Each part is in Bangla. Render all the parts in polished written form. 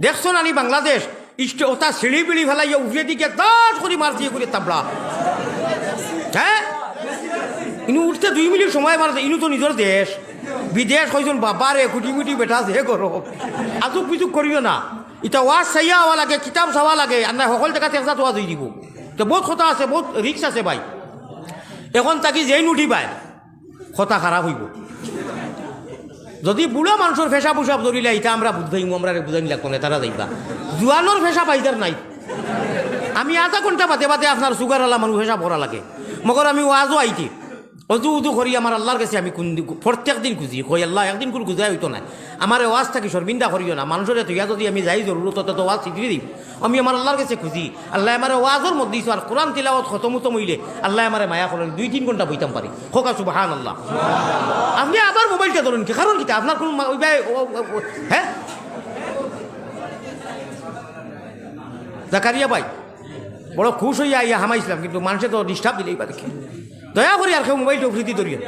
দেখছো নানি বাংলাদেশ ইষ্ট ওটা সিঁড়ি বিড়ি ফেলাইয়া উঠে দিকে দাস করে মারছি করে তাবলা হ্যাঁ ইনু উঠতে 2 মিনিট সময় মারছে ইনু তো নিজের দেশ বিদেশ হয়েছেন বাবারে কুটিমুটি বেটা যে করো আজুক পিছুক করিও না এটা ওয়াজ চাইয়া হওয়া লাগে কিতাব চাওয়া লাগে আর না সকল টাকা তেজা তোয়া দিয়ে দিব তো বহুত কথা আছে বহুত রিক্স আছে ভাই এখন তাকে যেই নুঠি পায় কথা খারাপ হইব যদি বুড়া মানুষের ফেসা পোশাক ধরিলে এটা আমরা বুঝাইমু আমরা বুঝাইনি লাগতো না তারা যাইবা জোয়ানোর ফেসা পাইতার নাই আমি আধা ঘন্টা বাদে বাদে আপনার সুগার আলা মানুষ ফেসা ভরা লাগে মগর আমি ওয়াজও আইতি অজু উজু করি আমার আল্লাহর কাছে আমি প্রত্যেক দিন খুঁজি কই আল্লাহ একদিন করে খুঁজাই হইতো না আমার ওয়াজ থাকি শর্মিন্দা করিও না মানুষের তো ইয়া যদি আমি যাই জরুরত তো ওয়াজ শিখিয়ে দিই আমি আমার আল্লাহর কাছে খুঁজি আল্লাহ আমার ওয়াজের মধ্যে আর কোরআন তিলাওয়াত খতমুতম হইলে আল্লাহ আমার মায়া করেন 2-3 ঘন্টা বইতাম পারি হোক সুবহানাল্লাহ আপনি আবার মোবাইলটা ধরুন কি কারণ কি আপনার কোন হ্যাঁ জাকারিয়া ভাই বড় খুশ হইয়া ইয়া হামাইছিলাম কিন্তু মানুষে তো ডিস্টার্ব দিলেই পারে দয়া করি আর কেউ মোবাইলটা ফ্রিতি ধরিয়ে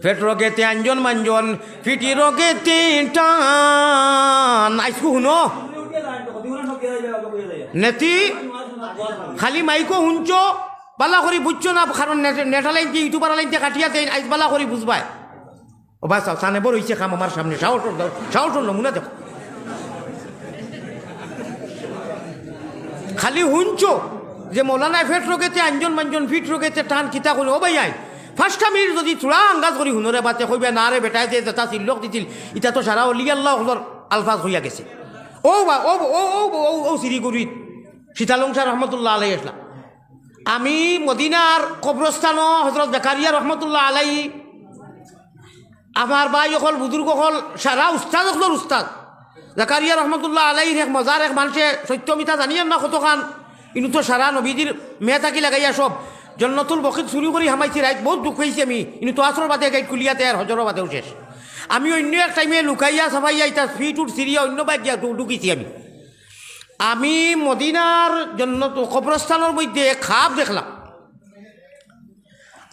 ফেট রোগেতে আঞ্জন মাঞ্জন ফিটি রোগেতে টান আইসকু শুনো নেতি খালি মাইকো শুনছ বালা করি বুঝছো না কারণ নেটালাইন যে ইউটিউবার লাইন যে কাটিয়া দেয় আইস বালা করি বুঝবাই ও বাস সানে বড় হইছে খাম আমার সামনে সাহস নমুনা দেখো খালি শুনছ যে মৌলানায় ফেট রোগেতে আঞ্জন মাঞ্জন ফিট রোগেতে টান কিতা করে ও ভাই আই 5টা মিনিট যদি চূড়া আঙ্গাজ করি শুনরে বাচ্চা কইবে না রে বেটায় যে যেটা চিল্লক দিছিল ইটা তো সারা অলি আল্লাহ আলফাজ হইয়া গেছে ও বা ও ও ও ও সিরিগুড়িত সীতালং শাহ রহমতুল্লাহ আলাই আসলাম আমি মদিনার কবরস্থান হজরত জাকারিয়া রহমতুল্লাহ আলাই আমার ভাই অকল বুজুর্গ অকল সারা উস্তাদ অকলর উস্তাদ জাকারিয়া রহমতুল্লাহ আলাই এক মজার এক মানুষে সত্যমিতা জানিয়েন না কতখান ইনু তো সারা নবীজির মেয়ে থাকি লাগাইয়া সব জন্নতুল বকিত শুরু করি হামাইছি রাইত বহুত দুঃখ হয়েছি আমি ইনু তো আসর বাদে গাইড খুলিয়াতে আর হজর বাদেও শেষ আমি অন্য এক টাইমে লুকাইয়া সাফাইয়া ইটা ফিট উঠ সিরিয়া অন্য বাইক গিয়া ঢুকিছি আমি মদিনার জন্নত কবরস্থানের মধ্যে খাপ দেখলাম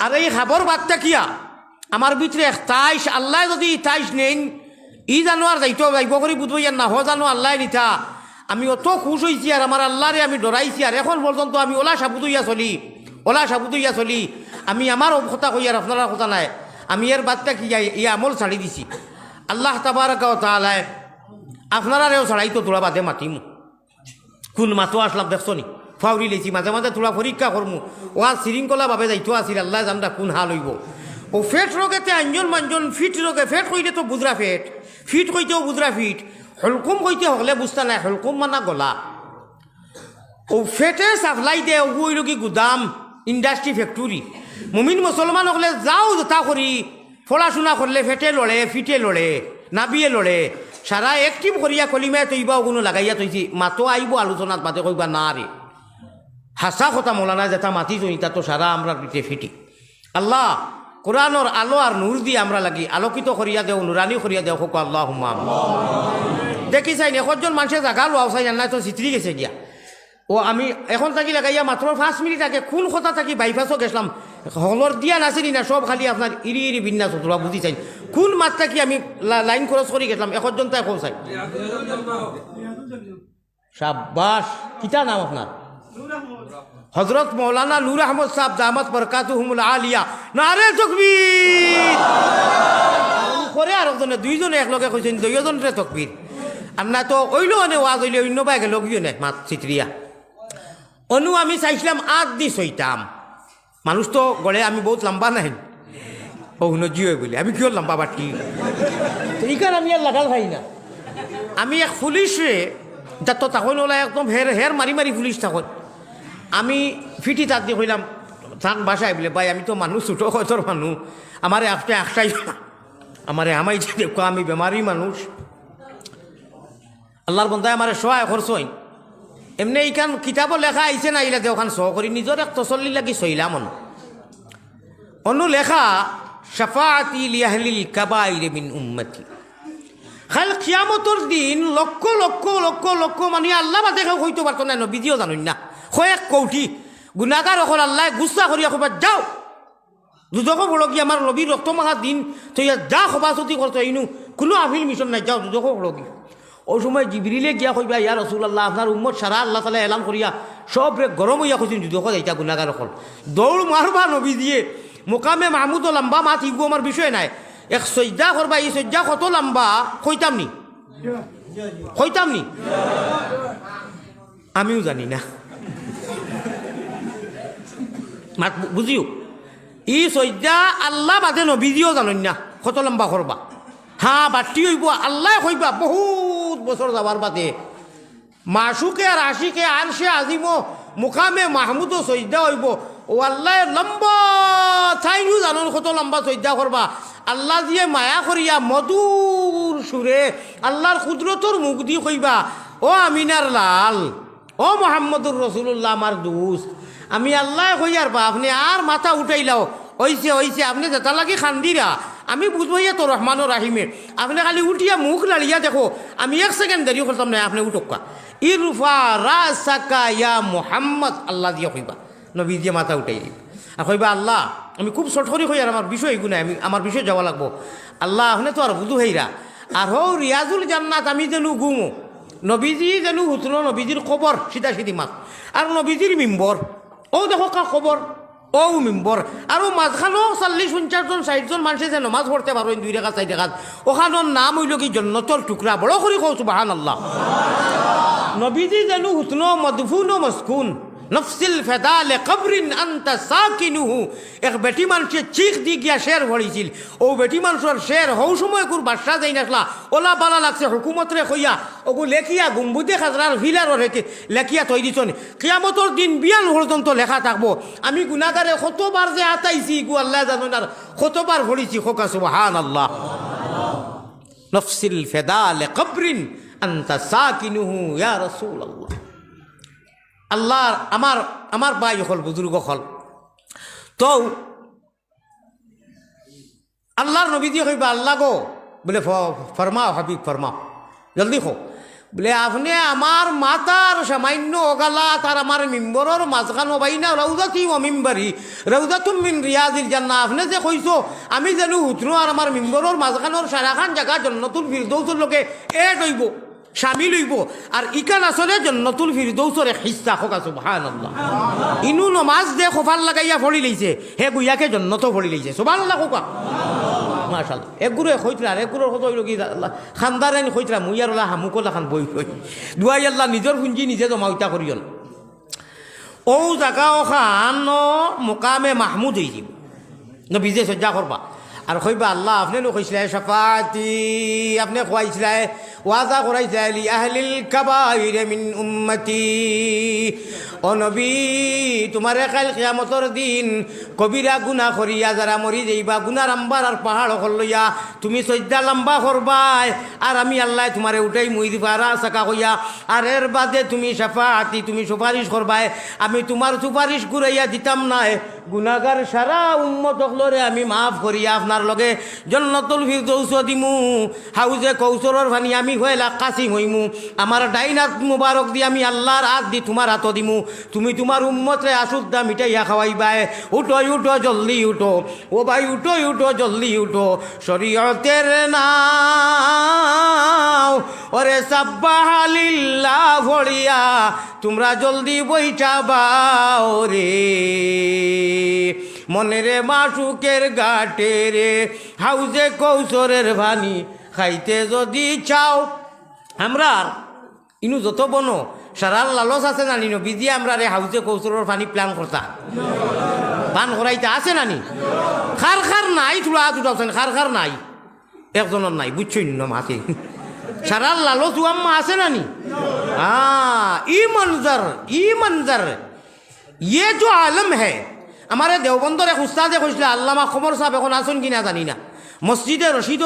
আর এই খাবর বাদটা কিয়া আমার ভিতরে 27 আল্লাহ যদি 28 নেই ই জানো আর যাইতো যাইব করি বুঝবো ইয়ার না হ জানো আল্লাহ নিতা আমি অত খুশ হয়েছি আর আমার আল্লাহরে আমি ডরাইছি আর এখন পর্যন্ত আমি ওলা সাবুত হইয়া চলি আমি আমার কথা কই আর আপনার কথা নাই আমি এর বাদটা কি যাই এই আমল ছাড়ি দিছি আল্লাহ তাবারাকা ওয়া তাআলা আপনারারেও ছাড়াইতো তোলা বাদে মাতিম কোন মাতো আসলাম দেখছো নি ফাউরি লেছি মাঝে মাঝে তোলা পরীক্ষা করমু ওয়া শৃঙ্খলাভাবে যাইতো আসিল আল্লাহ জানটা কোন হাল হইব ও ফেট রোগেতে আঞ্জন মাঞ্জন ফিট রোগে ফেট কইলে তো বুজরা ফিট কইতেও বুজরা ফিট হলকুম কইতে হলে বুঝতা নাই হলকুম মানা গলা ও ফেটে সাপ্লাই দে ওই লোকি গুদাম ইন্ডাস্ট্রি ফ্যাক্টরি মুমিন মুসলমান হলে যাও তা করি পড়াশোনা করলে ফেটে লড়ে ফিটে লড়ে নাবিয়ে লড়ে সারা একটিভ করিয়া কলিমায় তৈবা কোনো লাগাইয়া তৈছি মাতো আইব আলোচনাত বাদে কইবা না রে হাসা কথা মোলানা যেটা মাতি জনিতা তো সারা আমরা পিঠে ফিটি আল্লাহ কোরআনর আলো আর নূর দিয়ে আমরা লাগি আলোকিত করিয়া দেও নুরানি করিয়া দেও হোক আল্লাহ হুম্মা দেখি চাই একজন মানুষের জাগা লোয়াও চাই জানাই তো চিত্রি গেছে গিয়া ও আমি এখন থাকি লাগাইয়া মাত্র 5 মিনিট আগে কোন কথা থাকি বাইপাসও গেছিলাম হলর দিয়া নাছিলি না সব খালি আপনার ইরি বিন্যাস তোরা বুঝি চাই কোন মাত থাকি আমি লাইন খরচ করে গেছিলাম একজন তাই এখন চাই শাবাশ কিতা নাম আপনার হজরত মৌলানা নূর আহমদ সাহেব দামাত বরকাতুহুমুল আলিয়া নারে তাকবীর করে আর একজনে 2 জনে একলগে কইছেন 2 জনরে তাকবীর আর না তো ওইলো অনে ওয়াজ হইলে অন্য বাইকে লগিও নে মাত চিত্রিয়া অনু আমি চাইছিলাম 8 দিন হইতাম মানুষ তো গড়ে আমি বহুত লম্বা নাই ও নজিও বলে আমি কিয় লম্বা বাটি তো এইখানে আমি আর লাগাল ভাই না আমি এক পুলিশে যা তো তখন ওলা একদম হের মারি পুলিশ তখন আমি ফিটি তাক দিয়ে কইলাম থাক বাসায় বলে ভাই আমি তো মানুষ ছোটো কতর মানুষ আমারে আপনি একটাই আমারে আমাই দেখো আমি বেমারি মানুষ আল্লাহর বন্ধায় আমার সহায় খরচই এমনি এইখান কিতাবও লেখা আইছে না ইলা দেওখান সহ করি নিজের এক তসল্লি লাগি সইলাম অনু লেখা শাফাআতি লিআহলিল কাবাইর মিন উম্মতি খাল কিয়ামতর দিন লক্ষ লক্ষ লক্ষ লক্ষ মানে আল্লাহ বাদে কেউ হইতে পারতো না নবীজিও জানুন না কয়েক কৌটি গুণাগার অকল আল্লাহ গুসা করিয়া কবা যাও দুজক বড় কি আমার নবীর রক্ত মাখা দিন তৈয়া যা সভাচতি করতো ইনু কোনো আফিল মিশন নাই, যাও দুজো কি। ওই সময় জিবরিলে গিয়া কইবা ইয়া রাসূলুল্লাহ আপনার উম্মত সারা আল্লাহ তাআলা এলান করিয়া সব রে গরম হইয়া কইছেন যুদ্ধ করে এইটা গুনাহগার হল। দৌড় মারবা নবী দিয়ে মোকামে মাহমুদ লম্বা মাত ইগু আমার বিষয় নাই, এক সজ্জা করবা, এই সজ্জা কত লম্বা কইতাম নি, কইতাম নি, আমিও জানি না মাত বুঝিও। ই সজ্জা আল্লাহ বাদে নবীজিও জানেন না কত লম্বা করবা। হ্যাঁ বাটি হইব আল্লাহ কইবা বহুত বছর যাবার বাদে মাসুকে আর আশিকে আর সে আজিম মুকামে মাহমুদও সজ্জা হইব। ও আল্লাহ লম্বা চাইনিও জানন কত লম্বা সজ্জা করবা। আল্লাহ দিয়ে মায়া করিয়া মধুর সুরে আল্লাহর কুদরতর মুখ দিয়ে কইবা ও আমিনার লাল, ও মোহাম্মদুর রসুল্লাহ আমার দোস্ত, আমি আল্লাহ কইয়ার বা আপনি আর মাথা উঠাইলাও ওইছে ওইছে, আপনি যেটা লাগি খান্দিরা আমি বুঝবো ইয়া তো রহমানুর রাহিমে, আপনি খালি উঠিয়া মুখ লাড়িয়া দেখো, আমি এক সেকেন্ড দেরি করতাম না, আপনি উঠকা ইরফা রাসাকা ইয়া মোহাম্মদ, আল্লাহ দিয়ে কইবা, নবী দিয়ে মাথা উঠাই দিবা আর কইবা আল্লাহ আমি খুব শর্ট করি কই আর আমার বিষয় এগুলো আমি আমার বিষয় যাওয়া লাগবো। আল্লাহ আপনি তো আর বুধু হইরা আর হো রিয়াজুল জান্নাত আমি যেন ঘুমো, নবীজি যেন হুতলো নবীজির খবর সিধা সিধি মাত আর নবীজির মিম্বর ও দেখো কা খবর ও মিম্বর আর মাঝখানেও 40-50 জন 60 জন মানুষে যে নমাজ পড়তে পারো 2 টাকা 4 টাকা, ওখানোর নাম হইল কি জন্নতর টুকরা, বড় করে কৌ সুবহানাল্লাহ। নবীজি যেন হুতনো মদফুন ও মসকুন নফসিল ফেদালে কবরিন আন্তা সাকিনুহু, এক বেটি মানুষের চিখ দি গিয়া শের ভরিছিল, ও বেটি মানুষের শের হৌ সময় কুর বাদশা যাই নাসলা ওলা বালা লাগছে হুকুমতরে কইয়া ওগু লেখিয়া গুম্বুদে খাজরার ফিলারর হেঁকে লেখিয়া তৈ দিছন, কিয়ামতর দিন বিয়ান পর্যন্ত লেখা থাকবো আমি গুনাগারে কতবার যে আতাইছি গু আল্লাহ জানো না কতবার ভরিছি, খোকা সুবহানাল্লাহ। নফসিল ফেদালে কবরিন আন্তা সাকিনুহু ইয়া রাসূলুল্লাহ। আল্লাহ আমার আমার ভাই হল বুজুর্গ হল তো আল্লাহর নবী দিয়ে কইবা আল্লাহ গো বলে ফরমাও হাবিব ফরমাও জলদি হো, বলে আপনি আমার মাতার সামান্য অগালা তার আমার মিম্বরের মাঝখানো বাইনা রৌদাতি ও মিম্বরি রৌদাতুম মিন রিয়াজিল জান্নাহ, আপনি যে কইছো আমি যেন উঠনো আর আমার মিম্বরের মাঝখানোর সারাখান জায়গা জান্নাতুল ফিরদৌসের লোকে এড হইব শামিল হইব, আর ইকান আসলে জান্নাতুল ফিরদৌসের এক হিস্সা, হোক সুবহানাল্লাহ। ইনু নমাজ দে খোফার লাগাইয়া ফড়ি লইছে হে গুইয়াকে জান্নাতও ফড়ি লইছে, সুবহানাল্লাহ হোক মাশাআল্লাহ। একগুরে কইতরা একগুরের কত হইল কি খানদারানি কইতরা মুইয়ারলা হামুকলা খান বই হই দুয়াই আল্লাহ নিজের পুঞ্জি নিজে জমাউতা করিয়ন। ও জায়গা ওখান মোকামে মাহমুদ হয়ে যাব নবীজে সজ্জা করবা আর কইবা আল্লাহ আপনি কইছিলে শাফাতি, আপনি খুয়াইছিলে ওয়াদা করাইছিলে লি আহলিল কাবাইর মিন উম্মতি, ও নবী তোমার কাল কিয়ামতর দিন কবিরা গুনাহ করিয়া যারা মরি যাইবা গুনার আম্বার আর পাহাড় লইয়া তুমি সজ্জা লম্বা করবাই আর আমি আল্লাহ তোমারে উঠাই মুই দিবা রাসাকা কইয়া, আর এর বাদে তুমি শাফাতি তুমি সুপারিশ করবাই, আমি তোমার সুপারিশ ঘুরাইয়া দিতাম না, গুনাহগার সারা উম্মত হলরে আমি মাফ করিয়া আপনার লগে জান্নাতুল ফিরদৌস দিমু, হাউজে কৌসরের পানি আমি হইলা কাসিম হইমু, আমার ডাইনাত মুবারক দি আমি আল্লাহর হাত দি তোমার হাত দিমু, তুমি তোমার উম্মতরে আসুদ্দা মিটাইয়া খাওয়াইবাই, উঠো উঠো জলদি উঠো, ও ভাই উঠো উঠো জলদি উঠো, শরীয়তের নাও ওরে সাব্বাহালিল্লাহ ভরিয়া তোমরা জলদি বইটা বাও রে, মনেরে মাসুকের গাটে রে হাউজে কৌসরের ভানি খাইতে যদি চাও। আমরা ইনু যত বনো সারার লালস আছে নানি নবীজি আমরা রে হাউজে কৌসরের পানি প্ল্যান করতা পান করাইতে আছে নানি, খার খার নাই তোরা উঠাছেন খার খার নাই একজনের নাই বুঝছই ন মাতে সারার লালস আম্মা আছে নানি। ই মঞ্জর ये जो आलम है हमारे देवबंदर एक उस्तादे कइছিল আল্লামা খবর সাহেব এখন আসুন কিনা জানি না, মসজিদে রশিদ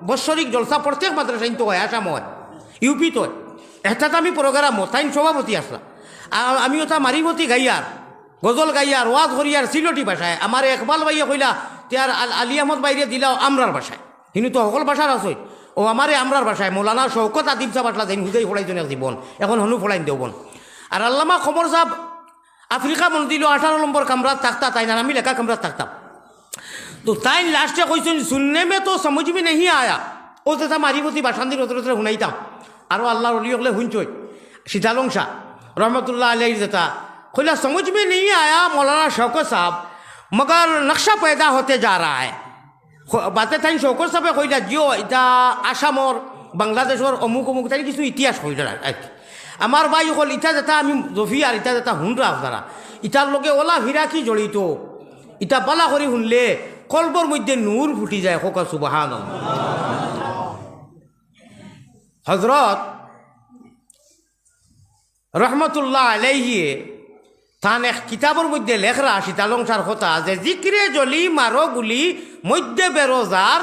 বৎসরিক জলসা প্রত্যেক মাদ্রাসায় তো হয় আসাম হয় ইউপি তো এটা তো আমি প্রোগ্রাম তাইন সভাপতি আসলা আমি ওটা মারিবতী গাইয়ার গজল গাইয়ার ওয়াজ করিয়ার সিলটি ভাষায় আমার একবাল ভাইয়া কইলা তার আলী আহমদ বাইরে দিলাও আমরার ভাষায়, কিন্তু তো সকল ভাষার আছে ও আমারে আমরার ভাষায় মৌলানা শৌকত আদিব সাহেব আসলা যাই হুদাই ফোড়াইজন এক জীবন এখন হনু ফোড়াইন দেবন, আর আল্লামা খবর সাহেব আফ্রিকা মন দিল 18 নম্বর কামরাত থাকতা তাই না আমি লেখা কামরাত থাকতাম, तो ताइन लास्ट क्वेश्चन सुनने में तो समझ में नहीं आया ও যেটা মারিবতী বাসান্দির ওতরে শুনাইতাম আরও আল্লাহর অলি হলে শুনছই সীতালং শাহ रहमतुल्लाह अलैह देता खुला समझ में नहीं आया मौलाना शौकत साहब मगर नक्शा पैदा होते जा रहा है बातें थाई शौकत साहब कइला जियो इटा आसामर बांग्लादेशर अमुक अमुक ताई किछु इतिहास कइला আমার ভাই হল ইটা যেটা আমি জফি আর ইটা যেটা শুনরা আপনারা ইটার লগে ওলা ভিরা কি জড়িত ইটা পালা করে শুনলে কলবর মধ্যে নূর ফুটি যায় হোক সুবহানাল্লাহ হযরত রহমতুল্লাহ আলাইহি তান এক কিতাবের মধ্যে লেখরা সীতালং শাহর কথা যে জিক্রে জলি মারো গুলি মধ্যে বেরোজার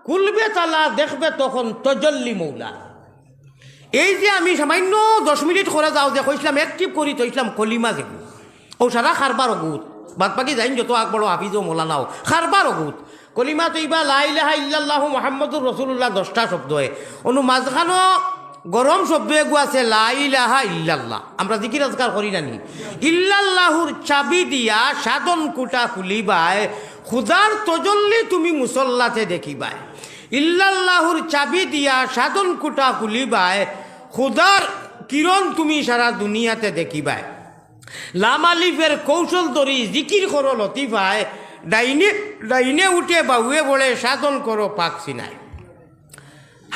কুলবে তালা দেখবে তখন তজল্লি মৌলা এই যে আমি সামান্য 10 মিনিট করে যাও যে কইছিলাম অ্যাক্টিভ করি তো ইসলাম কলিমা যেগু ও সারা খারবার অগুত বাদ বাকি যাইন যত আকবর হাফিজ ও মোলানাও খারবার অগুত কলিমা তো ইবা লা ইলাহা ইল্লাল্লাহু মুহাম্মাদুর রাসূলুল্লাহ 10টা শব্দ হয় অনু মাঝখানো গরম শব্দ এগু আছে লা ইলাহা ইল্লাল্লাহ আমরা জিকির আজকার করি নানি ইল্লাল্লাহুর চাবি দিয়া সাধন কুটা খুলিবায় খুদার তজল্লি তুমি মুসল্লাতে দেখিবায় ইল্লাল্লাহুর চাবি দিয়া সাধন কুটা খুলিবায় খুদার কিরণ তুমি সারা দুনিয়াতে দেখিবায় লামালিফের কৌশল ধরি জিকির করো লতিফায় ডাইনে ডাইনে উঠে বাহুয়ে বলে সাধন করো পাক সিনায়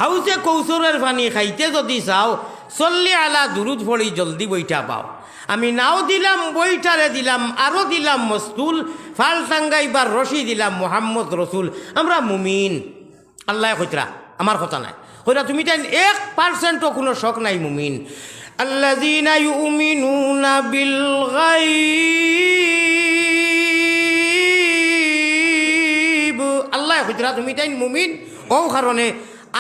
হাউসে কৌশলের পানি খাইতে যদি চাও চল্লি আলা দুরুদ পড়ি জলদি বইটা পাও আমি নাও দিলাম বইটারে দিলাম আরও দিলাম মস্তুল ফাল টাঙ্গাইবার রশি দিলাম মোহাম্মদ রসুল আমরা মুমিন আল্লাহ কইতরা আমার কথা নাই কইরা তুমি তাই 1%ও কোনো শখ নাই মুমিন আল্লাযীনা ইউমিনুনা বিল গায়ব আল্লাহ কইতরা তুমি তাই মুমিন ও কারণে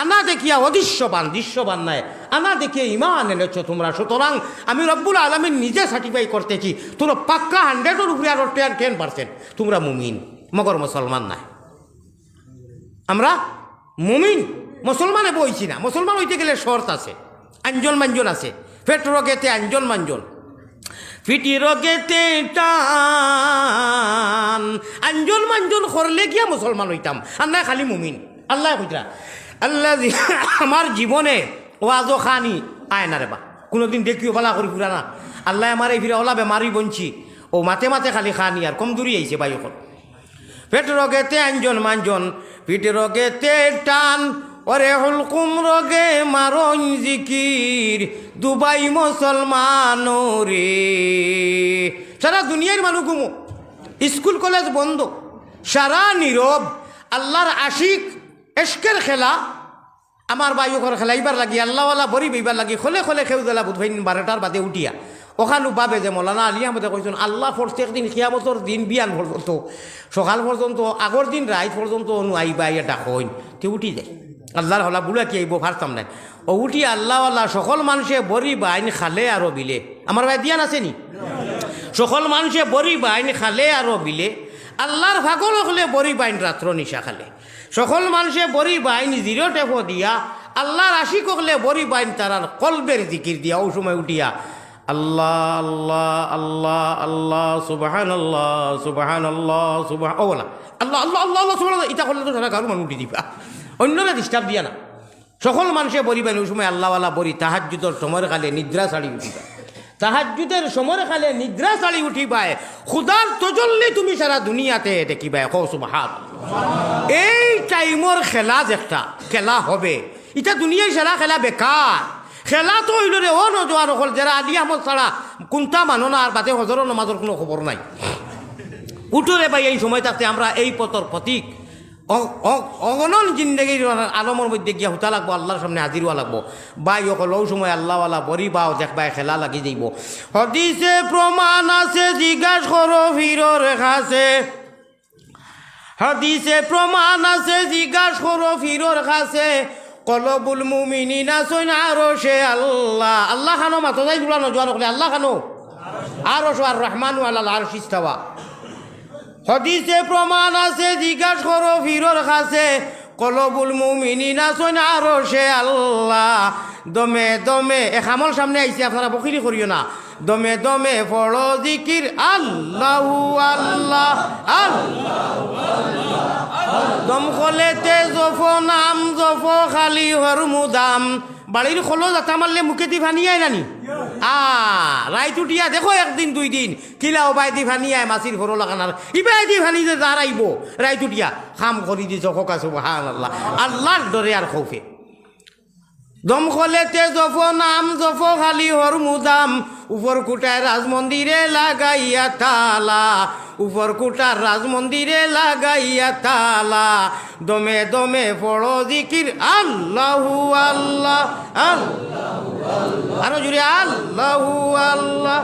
আনা দেখিয়া দৃশ্যবান নাই আনা দেখিয়ে ইমান এনেছ তোমরা সুতরাং আমি রব্বুল আলামিন নিজে সার্টিফাই করতেছি তোমরা পাক্কা 100-এর উপরে আরো 10% তোমরা মুমিন মগর মুসলমান নাই আমরা মুমিন মুসলমানে বইছি না মুসলমান হইতে গেলে শর্ত আছে আঞ্জন মাঞ্জন আছে পেট রোগেতে আঞ্জন মাঞ্জন ফিটি রোগেতে টান আঞ্জন মাঞ্জন করলে গিয়া মুসলমান হইতাম আর না খালি মুমিন আল্লাহ কইতরা আল্লাহ আমার জীবনে ওয়াজও খানি আয় না রে বা কোনোদিন দেখিও বালা করি পুরা না আল্লাহ আমার এই ফিরে ওলা বেমারি বঞ্চি ও মাতে মাতে খালি খানি আর কম দূরি আইছে ভাই এখন পেট রোগেতে আঞ্জন মাঞ্জন পিঠ রোগেতে টান ওরে হুলকুম রোগে মারণ জিকির দুবাই মুসলমান রে সারা দুনিয়ার মানুষ ঘুমো স্কুল কলেজ বন্ধ সারা নীরব আল্লাহর আশিক এশকের খেলা আমার বায়ুকর খেলাইবার লাগি আল্লাহওয়ালা বরি বইবার লাগি খোলে খোলে খেউ দিলা বুধবাই 12টার বাদে উঠিয়া ওখানো বাবে যে মৌলানা আলী আহমদে কইছেন আল্লাহ প্রত্যেক দিন কিয়ামতর দিন বিয়ান পর্যন্ত সকাল পর্যন্ত আগর দিন রাত পর্যন্ত অনু আইবা ইয়া ডাকইন তে উঠি যায় আল্লাহর হলা বুলা কি আইব ফারতাম নাই ও উঠি আল্লাহওয়ালা সকল মানুষে বরি বাইন খালে আরো বিলে আমার ভাই দিয়ান আছে নি সকল মানুষে বরি বাইন খালে আরো বিলে আল্লাহর ভাগল হলে বরি বাইন রাত্র নিশা খালে সকল মানুষে বরি বাইন 0 টেপো দিয়া আল্লাহর আশিক হলে বরি বাইন তারার কলবের জিকির দিয়া ও সময় উঠিয়া আল্লাহ আল্লাহ আল্লাহ আল্লাহ সুবহানাল্লাহ সুবহানাল্লাহ সুবহান ও বলা আল্লাহ আল্লাহ আল্লাহ আল্লাহ সুবহানাল্লাহ এটা করলে তো সারা কারো মানুষ উঠি দিবা অন্যরা ডিস্টার্ব দিয়া না সকল মানুষে বরি বাইন ওই সময় আল্লাহওয়ালা বরি তাহাজ্জুদের সময়ের কালে নিদ্রা ছাড়ি উঠিবা তাহাজ্জুদের সময়ের কালে নিদ্রা ছাড়ি উঠিবায় খুদার তজল্লি তুমি সারা দুনিয়াতে দেখিবায় কও সুবহানাল্লাহ এই টাইমর খেলা একটা খেলা হবে এটা দুনিয়ায় সারা খেলা বেকার খেলা তো হইল রে ও নজোয়ান হল যারা আলী আহমদ ছাড়া কোনটা মানো না আর বাদে হজর নামাজের কোনো খবর নাই উঠোরে ভাই এই সময় থাকতে আমরা এই পথর প্রতীক অগণন জিন্দগির আলমর মধ্যে গিয়া হুতা লাগবো আল্লাহর সামনে হাজির হওয়া লাগবো বাই অকল ও সময় আল্লাহওয়ালা বরি বাও দেখবাই খেলা লাগি যাইব হদিসে প্রমাণ আছে জিজ্ঞাসা করো ফিরর কাছে হাদিসে প্রমাণ আছে জিজ্ঞাসা করো ফিরর কাছে কলবুল মুমিনিনা সৈনা আরশে আল্লাহ আল্লাহ খানো মাথা যাই দুলানো জোয়ান হলে আল্লাহ খানো আরশ আর রহমানু আলাল আরশ ইস্তাওয়া হাদিসে প্রমাণ আছে জিজ্ঞাসা করো ফিরর কাছে কলবুল মুমিনিনা সৈনা আরশে আল্লাহ দমে দমে এক আমল সামনে আইছে আপনারা বকিরি করিও না দমে দমে পড়ো জিকির আল্লাহু আল্লাহ আল্লাহ দম খোলেতে জফ নাম জফ খালি হরমুদাম বাড়ির খোলো যাতা মারলে মুখে দি ভানিয়ায় নানি রাইত উঠিয়া দেখো একদিন দুই দিন কিলা ওবাই দি ভানিয়ায় মাছির ঘরো লাগানার ইবাই দি ভানি যে দাঁড়াইব রাইত উঠিয়া খাম করি দিছ খোকা সুবহানাল্লাহ আল্লাহর ডরে আর খৌফে দম খোলেতে জফ নাম জফ খালি হরমুদাম উপর কুটায় রাজমন্দিরে লাগাইয়া তালা উপর কুটার রাজমন্দিরে লাগাইয়া তালা দমে দমে পড়ো জিকির আল্লাহু আল্লাহ আল্লাহ আরো জুড়ে আল্লাহু আল্লাহ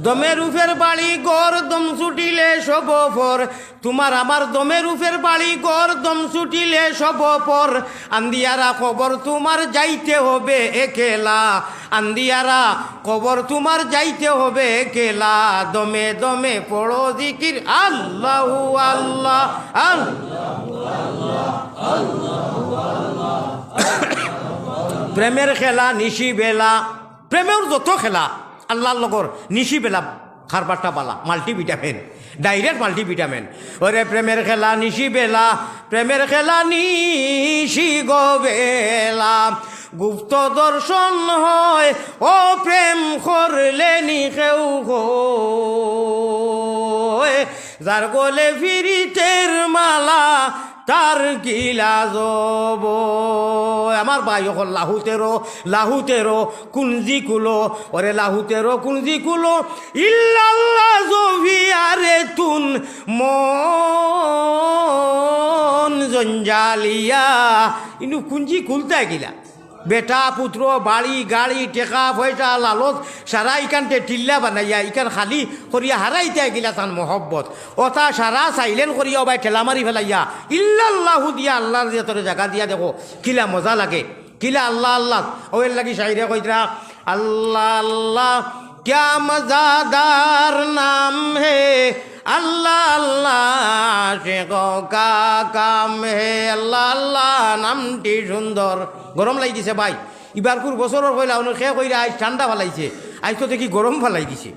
দমের উফের বাড়ি গড় দম ছুটিলে সব পর তোমার আমার দমের উফের বাড়ি গড় দম ছুটিলে সব পর আন্দিয়ারা খবর তোমার যাইতে হবে একেলা আন্দিয়ারা খবর তোমার যাইতে হবে একেলা দমে দমে পড়ো জিকির আল্লাহু আল্লাহ প্রেমের খেলা নিশি বেলা প্রেমের যত খেলা আল্লাহর লগর নিশি বেলা খারবারটা বালা মাল্টিভিটামিন ডাইরেক্ট মাল্টিভিটামিন ওরে প্রেমের খেলা নিশি বেলা প্রেমের খেলা নিশি গবেলা গুপ্ত দর্শন হয় ও প্রেম করলে নিখেউ যার গলে ফিরিতের মালা তার গিলা যাব আমার ভাই হল লাহুতেরো কুঞ্জি কুলো ওরে লাহুতেরো কুঞ্জি কুলো ইল্লাল্লাহ জভিয়ারে তুন মন জঞ্জালিয়া ইনু কুঞ্জি খুলতে গিলা বেটা পুত্র বাড়ি গাড়ি টেকা পয়সা লালত সারা ইকানতে টিল্লা বানাইয়া ইকান খালি করিয়া হারাইতে গিলা তান মহব্বত ওটা সারা সাইলেন করিয়া বাই ঠেলা মারি ফেলাইয়া ইল্লাল্লাহু দিয়া আল্লাহর দিয়ে তোরে জায়গা দিয়া দেখো কিলা মজা লাগে কিলা আল্লাহ আল্লাহ ওর লাগি শাইরে কইরা আল্লাহ আল্লাহ क्या मज़ादार नाम है अल्लाह अल्लाह आशिकों का काम है अल्लाह अल्लाह नामটি সুন্দর গরম লাগিছে ভাই ইবারকুর বছরের কইলা উনি খেয়ে কইরা আজ ঠান্ডা ফালাইছে আজ তো দেখি গরম ফালাই দিছে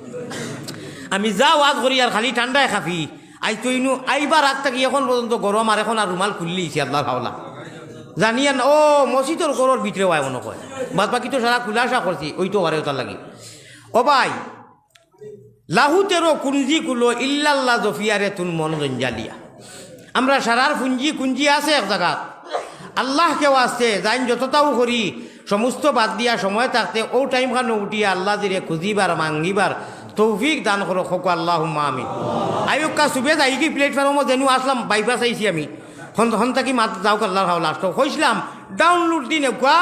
আমি যা ওয়াজ করি আর খালি ঠান্ডায় খাফি আজ তো ইনু আইবার রাত থাকি এখন পর্যন্ত গরম আর এখন আর রুমাল খুললিছে আল্লাহ হাওলা জানিয়া ও মসজিদের গরর ভিতরে হয় মনে কয় বাদ বাকি তো সারা খুলাসা করছি ওই তো আরে ওটার লাগি ও ভাই লাহুতেরও কুঞ্জি কুলো ইল্লাল্লাহ জফিয়ারে তুন মন জঞ্জালিয়া আমরা সারার কুঞ্জি আছে এক জায়গা আল্লাহ কেউ আছে যাইন যতটাও করি সমস্ত বাদ দিয়া সময় থাকতে ও টাইম খানো উঠিয়া আল্লাহ দিরে খুঁজিবার মাঙ্গিবার তৌফিক দান করো খোক আল্লাহুম্মা আমিন আইয়ুক্কা সুবে যাই কি প্ল্যাটফর্মে যেন আসলাম বাইপাস আইছি আমি হন থাকি মাত যাওক আল্লাহর হাওলা লাস্ট কইছিলাম ডাউনলোড দিন কোয়া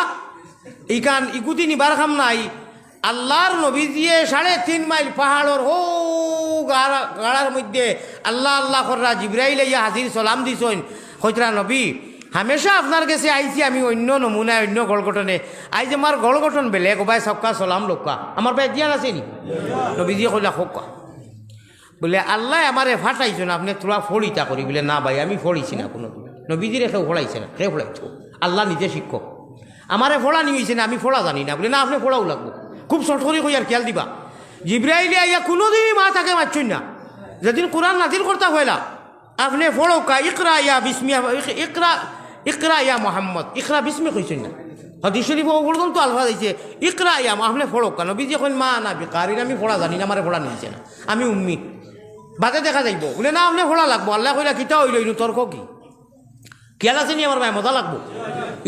ইকান ইকুতি নিবার খাম নাই আল্লাহর নবীজিয়ে 3.5 মাইল পাহাড়ের ও গাড়ার মধ্যে আল্লাহ আল্লাহ কররা জিব্রাইল ইয়া হাজির সালাম দিছেন কইতরা নবী হামেশা আপনার কাছে আইছি আমি অন্য নমুনায় অন্য গড়গঠনে আইজ আমার গড়গঠন বেলেগ ভাই সবকা সালাম লোকা আমার ভাই দিয়া আছে নি নবীজিয়ে কইলা খোকা বলে আল্লাহ আমারে ফাটাইছো না আপনি তোরা ফড়িতা করি বলে না ভাই আমি ফড়িছি না কোনো নবীজিরে কেউ ফড়াইছে না কেউ ফড়াইছো আল্লাহ নিজে শিক্ষক আমারে ফোড়া নিয়েছে না আমি ফোড়া জানি না বলে না আপনি ফোড়াও লাগবো খুব শর্ট করে কই আর খেয়াল দিবা জিব্রাইলে আইয়া কোনোদিনই মা তাকে মারছই না যেদিন কোরআন নাজিল করতে হইলা আপনি ফোড়ো কা ইকরা ইয়া বিসমি ইকরা ইয়া মোহাম্মদ ইকরা বিসমি কইছেন না হাদিস শরীফ পর্যন্ত আলফা দিয়েছে ইকরা ইয়া আপনি ফোড়ো কা নবীজি কইন মা না বিকারি আমি ফোড়া জানি না আমারে ফোড়া নিয়েছে না আমি উম্মি বাদে দেখা যাইব বলে না আপনি ফোড়া লাগবো আল্লাহ কইলা কিতা হইল ইনু তর্ক কি খেয়াল আছে নি আমার ভাই মজা লাগবো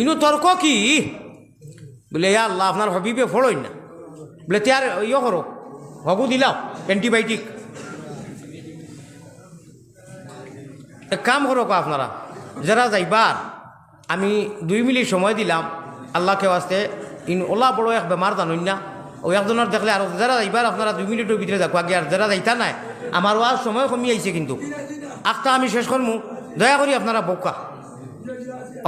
ইনু তর্ক কি বলে ইয়া আল্লাহ আপনার হবিবে ফোড়ই না বলে তার ইয়ে করো হগু দিলাও অ্যান্টিবায়োটিক এক কাম করো আপনারা যারা যাইবার আমি 2 মিনিট সময় দিলাম আল্লাহকে আসতে ইন ওলা বড় এক বেমার জানুন না ও একজনের দেখলে আর যারা যাইবার আপনারা 2 মিনিটের ভিতরে দেখো আগে আর যারা যাইতা নাই আমার ওয়ার সময় কমি আইছে কিন্তু আখটা আমি শেষ করমু দয়া করি আপনারা বোকা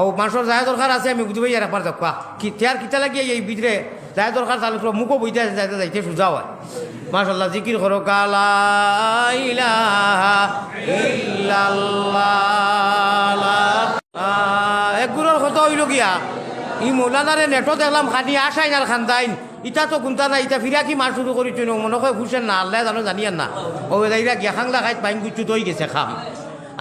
ও মানুষের যায় দরকার আছে আমি বুঝতে পারি আর একবার দেখা কি তার কিতা লাগিয়ে এই ভিতরে যায় দরকার তাহলে মুখও বইতে যাইতে যাইতে সোজা হয় মাশাআল্লাহ জিকির করো কালা ইলাহা ইল্লাল্লাহ এক গুণের কথা হইল গিয়া ই মৌলানারে নেটও দেখলাম খানি আসাই না খান্দাইন ইটা তো গুন্তা না ইটা ফিরা কি মার শুরু করেছিল মনে হয় খুশেন না আল্লাহ জানো জানিয়ান না ও এরা গিয়া খাংলা খাইত বাইন গুচ্ছু তৈ গেছে খাম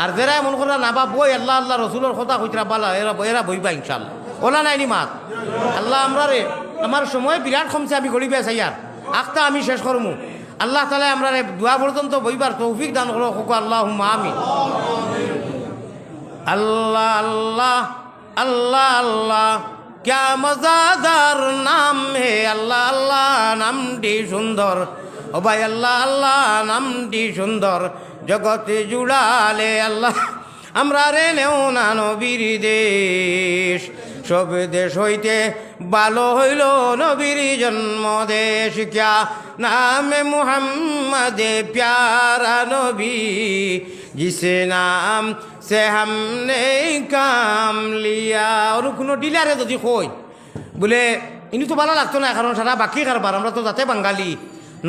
আর যারা এমন করা না বা বই আল্লাহ আল্লাহ রসুলের কথা কইতরা বালা এরা বইবা ইনশাল্লাহ ওলা নাইনি মাত আল্লাহ আমরা রে আমার সময় বিরাট কমছে আমি গরিবে চাই আর আখটা আমি শেষ করমু আল্লাহ তালা আমরা দোয়া পর্যন্ত বইবার তৌফিক দান করো হোক আল্লাহ আমি আল্লাহ আল্লাহ আল্লাহ আল্লাহ ক্যা মজাদার নাম হে আল্লাহ আল্লাহ নামটি সুন্দর ও ভাই আল্লাহ আল্লাহ নামটি সুন্দর জগতে জুড়ালে আল্লাহ আমরা রে নেও না নবীর দেশ সব দেশ হইতে ভালো হইল নবীর জন্ম দেশ ক্যা নামে মুহাম্মদে প্যারা নবী জিসে নাম সে হামনে কাম লিয়া ওর কোনো ডিলারে যদি কই বলে ইনি তো ভালো লাগতো না কারণ সারা বাকি কারবার আমরা তো যাতে বাঙালি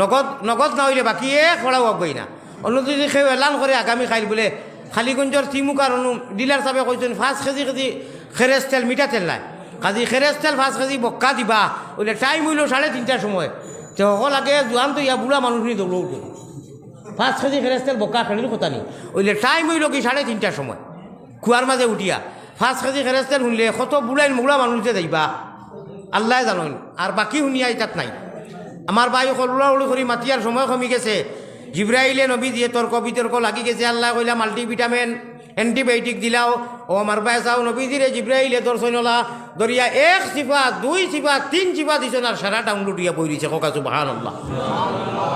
নগদ নগদ না হইলে বাকি খোলাও হবই না অন্য যদি খেয়ে এলান করে আগামী খাইল বলে খালিগঞ্জর তিমুকার অনু ডিলার সাহেবে কইছেন 5 কেজি কেজি খেরেজ তেল মিঠা তেল নাই কাজী খেরেজ তেল 5 কেজি বক্কা দিবা বলে টাইম হইল 3:30টার সময় তো সকল আগে জোয়ান তো ইয়া বুড়া মানুষ নি দৌড় উঠে 5 কেজি খেরেজ তেল বক্কা খেলির কথা নি ওইলে টাইম হইল কি 3:30টার সময় কুয়ার মাঝে উঠিয়া 5 কেজি খেরেজ তেল শুনলে কত বুড়াইন বুড়া মানুষ যে যাইবা আল্লাহ জানেন আর বাকি শুনিয়া ইতাত নাই আমার ভাই উড়া উড়ি করে মাতিয়ার সময় কমি গেছে জিব্রাইলে নবী দিয়ে তর্ক বিতর্ক লাগি গেছে আল্লাহ কইলা মাল্টিভিটামিন অ্যান্টিবায়োটিক দিলাও ও আমার ভাই চাও নবী দিলে জিব্রাইলে দর্শনলা দরিয়া 1 সিফা 2 সিফা 3 সিফা দিছেন আর সারা ডাউনলোড ইয়া বইরিছে কোকা সুবহানাল্লাহ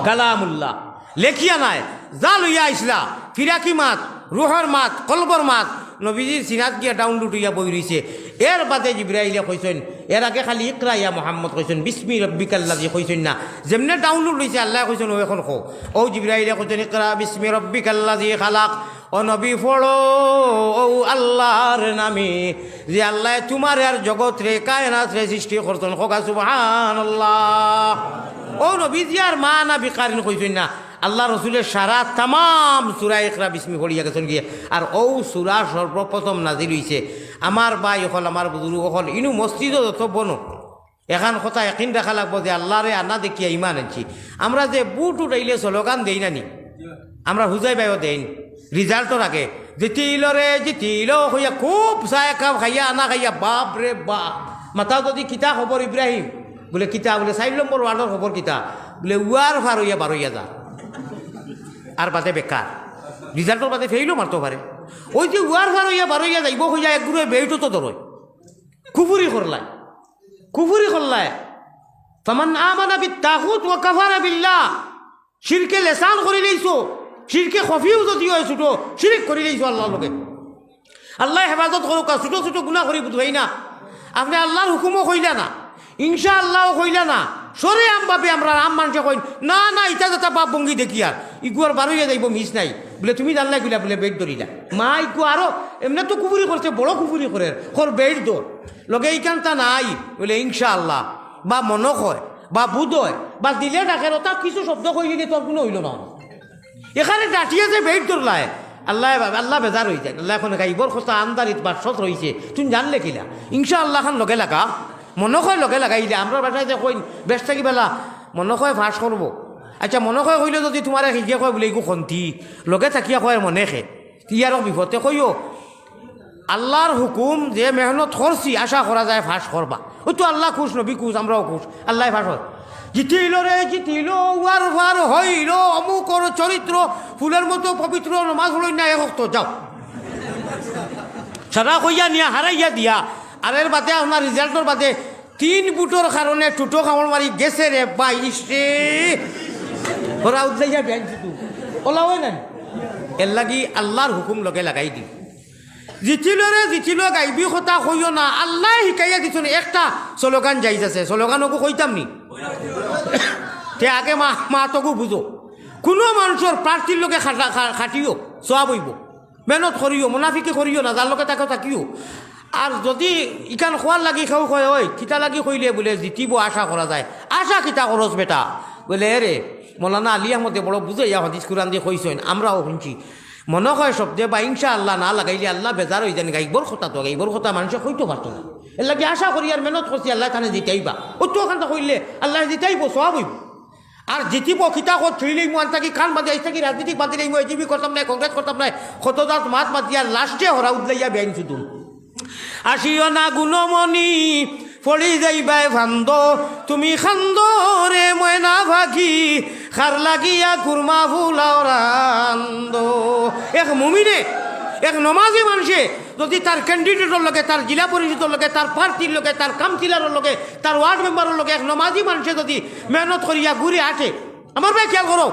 কালামুল্লাহ লেখিয়া নাই যা লইয়া আইসলা ফিরাকি মাত রুহর মাত কলবর মাত নবীজির সিনাত গিয়া ডাউনলোড হইয়া বই রইছে এর বাদে জিব্রাইলে কইছেন এর আগে খালি ইকরা ইয়া মুহাম্মদ কইছেন বিসমি রব্বিকাল্লাযী কইছেন না যেমনে ডাউনলোড হইছে আল্লাহ কইছেন ও এখন কো ও জিব্রাইলে কইছেন ইকরা বিসমি রব্বিকাল্লাযী খালাক ও নবী পড়ো ও আল্লাহর নামে যে আল্লাহ তোমার আর জগৎ রে কায়নাত রে সৃষ্টি করছেন কোকা সুবহানাল্লাহ ও নবীজি আর মা না বিকারিন কইছেন না আল্লাহ রসুলের সারা তাম সুরা ইকরা বিস্মি পড়িয়া গেছেন গিয়ে আর ও সুরা সর্বপ্রথম নাজিল হইছে আমার ভাই হল আমার বুজুর্গ হল ইনু মসজিদও যত বনো এখন কথা একদিন দেখা লাগবো যে আল্লাহরে আনা দেখিয়া ইমান আনছি আমরা যে বুট উঠাইলে স্লোগান দেই নানি আমরা হুজাই বাইও দেন রিজাল্টর আগে জিতিল হইয়া খুব চায় কাপ খাইয়া আনা খাইয়া বাপ রে বাপ মাথা যদি কিতা খবর ইব্রাহিম বলে কিতা বলে 4 নম্বর ওয়ার্ডর খবর কিতা বলে উয়ার ফার হইয়া বারইয়া যা আর বাদে বেকার রিজাল্টর বাদে ফেইলও মারতে পারে ওই যে উয়ার ফার হইয়া বারইয়া যাইব হইয়া একগুলো বেইটো তো ধরয় কুফুরি করলায় ফামান আমানা বিত্তাগুত ওয়া কাফারা বিল্লাহ শিরকে লেসান করে লইছো শিরকে খফিও যদি হয় ছোট শিরিক করে লইছো আল্লাহর লগে আল্লাহ হেফাজত করুক ছোট ছোট গুনাহ করি বুঝাই না আপনি আল্লাহর হুকুমও কইলা না ইনশাআল্লাহও কইলা না সরে আমভাবে আমরা আম মানুষে কইন না না ইটা যাতা বাপ ভঙ্গি দেখি আর ইগুয়ার বারইয়া যাইব মিস নাই বলে তুমি জানলা গিলা বলে বেড ধরিলা মা ইগু আরো এমনি তো কুফুরি করছে বড় কুফুরি করে খর বেড দৌড় লগে এইখানটা নাই বলে ইনশাআল্লাহ বা মনক হয় বা বুধ হয় বা দিলে ডাকের তা কিছু শব্দ কইলি তোর কোনো হইল না এখানে ডাটিয়ে যে বেড ধরলায় আল্লাহ বেজার হয়ে যায় আল্লাহ এখন গাইবর কথা আমদারিত বাসত রয়েছে তুমি জানলে কিলা ইনশাআল্লাহ খান লগে লাগা মনে হয় লগে লাগাইলে আমরা বাসায় যে কইন বেশ থাকি বেলা মনে হয় ফাঁস করবো আচ্ছা মনে হয় কইলে যদি তোমার শিখিয়ে কয় বলে এইগো খন্তি লগে থাকিয়া কয় মনে খে ইয়ারক বিপদে কইও আল্লাহর হুকুম যে মেহনত করছি আশা করা যায় ফাঁস করবা ওই তো আল্লাহ খুশ নবী খুশ আমরাও খুশ আল্লাহ ফাঁস হয় জিতিল ওয়ার ফার হইল অমুকর চরিত্র ফুলের মতো পবিত্র নমাজ হল না এক তো যাও সারা কইয়া নিয়া হারাইয়া দিয়া আর এর বাদে আপনার রিজাল্টর বাদে 3 বুটোর কারণে টুটো কামড় মারি গেছে রে বাইশে ওরা উদ্দাইয়া ব্যাংছি তু ওলা হয় না এর লাগি আল্লাহর হুকুম লগে লাগাই দি জিতিল গাইবি কথা কইও না আল্লাহ শিকাইয়া দিছুন একটা স্লোগান যাইজ আছে স্লোগানকো কইতাম নি তে আগে মা তোকো বুঝো কোনো মানুষের প্রার্থীর লোকে খাটিও সওয়াব হইব মেহনত করিও মুনাফিকে করিও না যার লোকে তাকে থাকিও আর যদি ইকান খোয়ার লাগি খাও কয় ওই কিতা লাগি কইলে বলে জিতিব আশা করা যায় আশা কিতা খরচ বেটা বলে রে মৌলানা আলী আহমদে বড় বুঝাইয়া হদিস কুরান দিয়ে কইছেন আমরাও শুনছি মনে হয় শব্দে বা ইনশাআল্লাহ না লাগাইলে আল্লাহ বেজার হয়ে যান গাইবর কথা তো গাইবর কথা মানুষে কইতে পারতো না এর লাগে আশা করি আর মেহনত করছি আল্লাহ খানে জিতাইবা ওতো ওখানটা কইলে আল্লাহ জিতাইব সব হইব আর জিতিব খিতা কত ছুইলেই মন থাকি খান বাদে আইস থাকি রাজনীতিক বাদিলেই মই এজিবি করতাম নাই কংগ্রেস করতাম নাই কতদাত মাত মাতিয়া লাস্টে হরা উদলাইয়া বেআইন শুধু আসিও না গুণমণি পড়ি যাইবাই ভান্দ তুমি খান্দ রে ময়না ভাগি খার লাগিয়া কুরমা ফুলাও রান্দ এক মুমিনে এক নমাজি মানুষে যদি তার ক্যান্ডিডেটের লগে তার জেলা পরিষদের লগে তার প্রার্থীর লগে তার কাউন্সিলরের লগে তার ওয়ার্ড মেম্বারের লগে এক নমাজি মানুষে যদি মেহনত করিয়া ঘুরে আসে আমার ভাই খেয়াল করো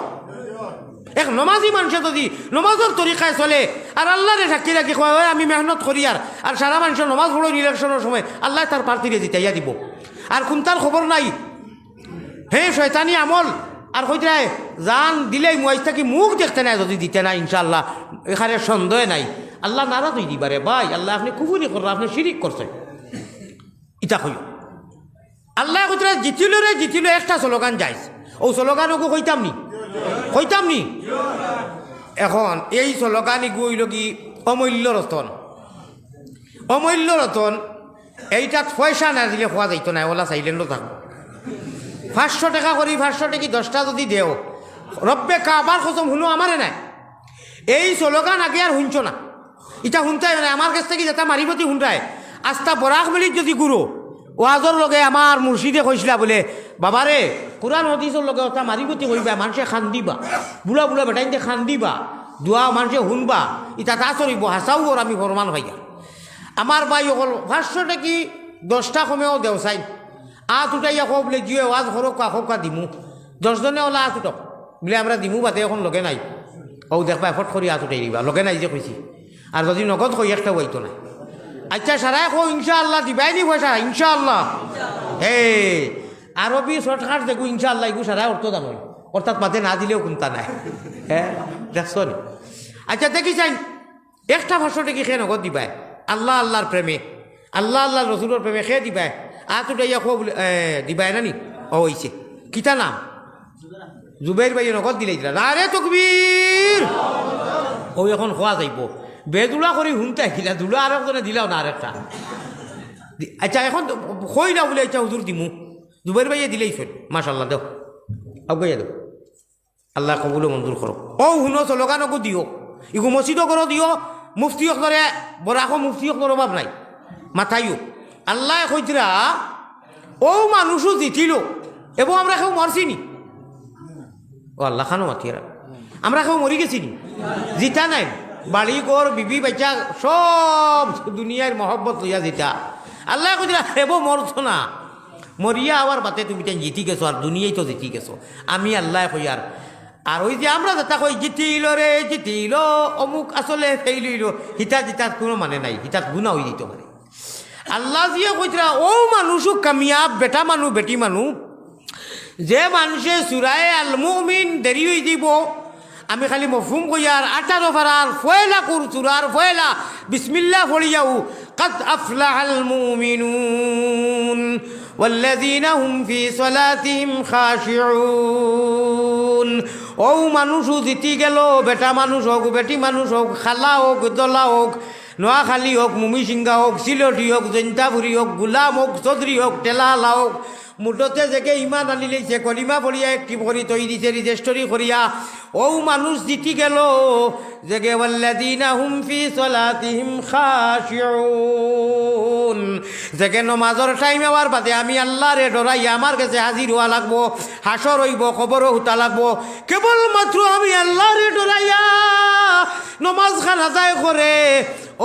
এক নমাজি মানুষে যদি নমাজের তরিকায় চলে আর আল্লাহরে সাক্ষী রাখি কয় আমি মেহনত করি আর সারা মানুষের নমাজ পড়ো ইলেকশনের সময় আল্লাহ তার প্রার্থীরে জিতাইয়া দিব আর কোন তার খবর নাই হে শয়তানি আমল আর কইতে জান দিলেই মুয়াইজ থাকি মুখ দেখতে নাই যদি দিতে নাই ইনশাআল্লাহ এখানে সন্দেহ নাই আল্লাহ নারাজ হয়ে দিবারে ভাই আল্লাহ আপনি কুফুরি করলেন আপনি শিরিক করছেন ইটা কই আল্লাহ কইতে জিতিল একটা স্লোগান যাইস ও স্লোগান ওকে কইতাম নি এখন এই স্লোগানই গইল কি অমূল্য রতন এইটাত পয়সা না দিলে খোয়া যাইতো না ওলা সাইলেন্ডও থাকবো 500 টাকা করি 500 টাকি 10টা যদি দেও রব্বে কাবার কসম শুনো আমারে নাই এই স্লোগান আগে আর শুনছ না এটা শুনতাই মানে আমার কাছ থেকে যেটা মারিবতি শুনতাই আস্তা বরাক মিলিত যদি গুরু ওয়াজর লগে আমার মুর্শিদে কইসলা বলে বাবারে কোরআন হদিসের লগে ওটা মারিবতি কইবা মানুষে খান দিবা বুড়া বেটাইতে খান দিবা দোয়া মানুষে শুনবা ইটা তা চলিব হাসাও ওর আমি ফরমান ভাইয়া আমার ভাই অকল 500 টাকি 10টা কমেও দেও চাই উঠাইয়া কো বলে জিও ওয়াজ হরকা দিমু 10 জনে ওলা উঠক বলে আমরা দিমু বাদে এখন লগে নাই ও দেখবা এফর্ট করি উঠাই দিবা লগে নাই যে কইছি আর যদি নগদ কই একটা হইতো না আচ্ছা সারাই কো ইনশাআল্লাহ দিবাই নি পয়সা ইনশাআল্লাহ হে আরবি শর্টকাট দেখো ইনশাআল্লাহ এগু সারাই অর্থ দাম অর্থাৎ মাঝে না দিলেও কোনটা নাই হ্যাঁ দেখছ নি আচ্ছা দেখি চাই একটা 500 টাকি খেয়ে নগদ দিবাই আল্লাহর প্রেমে আল্লাহ রসুলের প্রেমে খেয়ে দিবাই উঠাইয়া খো বলে দিবাই না নি ও হইছে কিতা নাম জুবের ভাই নগদ দিলে দিলা না রে তকবীর ও এখন খোয়া যাইব বেদুলা করে শুনতে আহিলা দুলা আর একজনে দিলাও না আরেকটা আচ্ছা এখন কই না বলে আচ্ছা হুজুর দিমু জুবের ভাইয়ে দিলেই ফের মাশাল্লাহ দেও আগাইয়া দেও আল্লাহ কবুল মঞ্জুর করো ও শুনো স্লোগানকো দিও ইগু মসজিদও করো দিও মুফতি অকরে বরাকো মুফতি অকর অভাব নাই মাথাইও আল্লাহ কইতরা ও মানুষও জিতিল এবং আমরা কেউ মরছিনি ও আল্লাহ খানো মাতিরা আমরা কেউ মরি গেছিনি জিতা নাই বাড়ি ঘর বিবি বাচ্চা সব দুনিয়ার মহব্বত লইয়া জিতা আল্লাহ কইতরা এবো মরছো না মরিয়া আবার বাতে তুমি তাই জিতি গেছো আর দুনিয়ায় তো জিতি গেছো আমি আল্লাহ কই আর ওই যে আমরা যেটা কই জিতিল অমুক আসলে ফেইল হিতাত কোনো মানে নাই হিতাত গুণা হয়ে দিত মানে আল্লাহ জিয়ে কইতরা ও মানুষও কামিয়াব বেটি মানু যে মানুষে সুরায় আল মুমিন দেরি হয়ে দিব আমি খালি মফহুম কইয়ার 18 ফারার ফয়লা কুর সুরার ফয়লা বিসমিল্লাহ পড়িয়াও قد أفلح المؤمنون والذين هم في صلاتهم خاشعون ও মানুষ জিতি গেল বেটা মানুষ হোক বেটি মানুষ হোক খালা হোক দলা হোক নোয়াখালী হোক মুমিসিংহা হোক সিলটি হোক জৈন্তাপুরি হোক গুলাম হোক চৌধুরী হোক টেলালা হোক মুঠতে জেগে ইমান আনি লৈছে কলিমা পড়িয়া একটি ভরি তৈ দিছে রেজিস্ট্রি করিয়া ও মানুষ জিতি গেল জেগে ওয়াল্লাযীনা হুম ফি সলাতিহিম খাশিউন জেগে নমাজের টাইম আবার বাদে আমি আল্লাহরে ডরাইয়া আমার কাছে হাজির হওয়া লাগবো হাসর হইব খবরও হুতা লাগবো কেবলমাত্র আমি আল্লাহরে ডরাইয়া নমাজ খানা যায় করে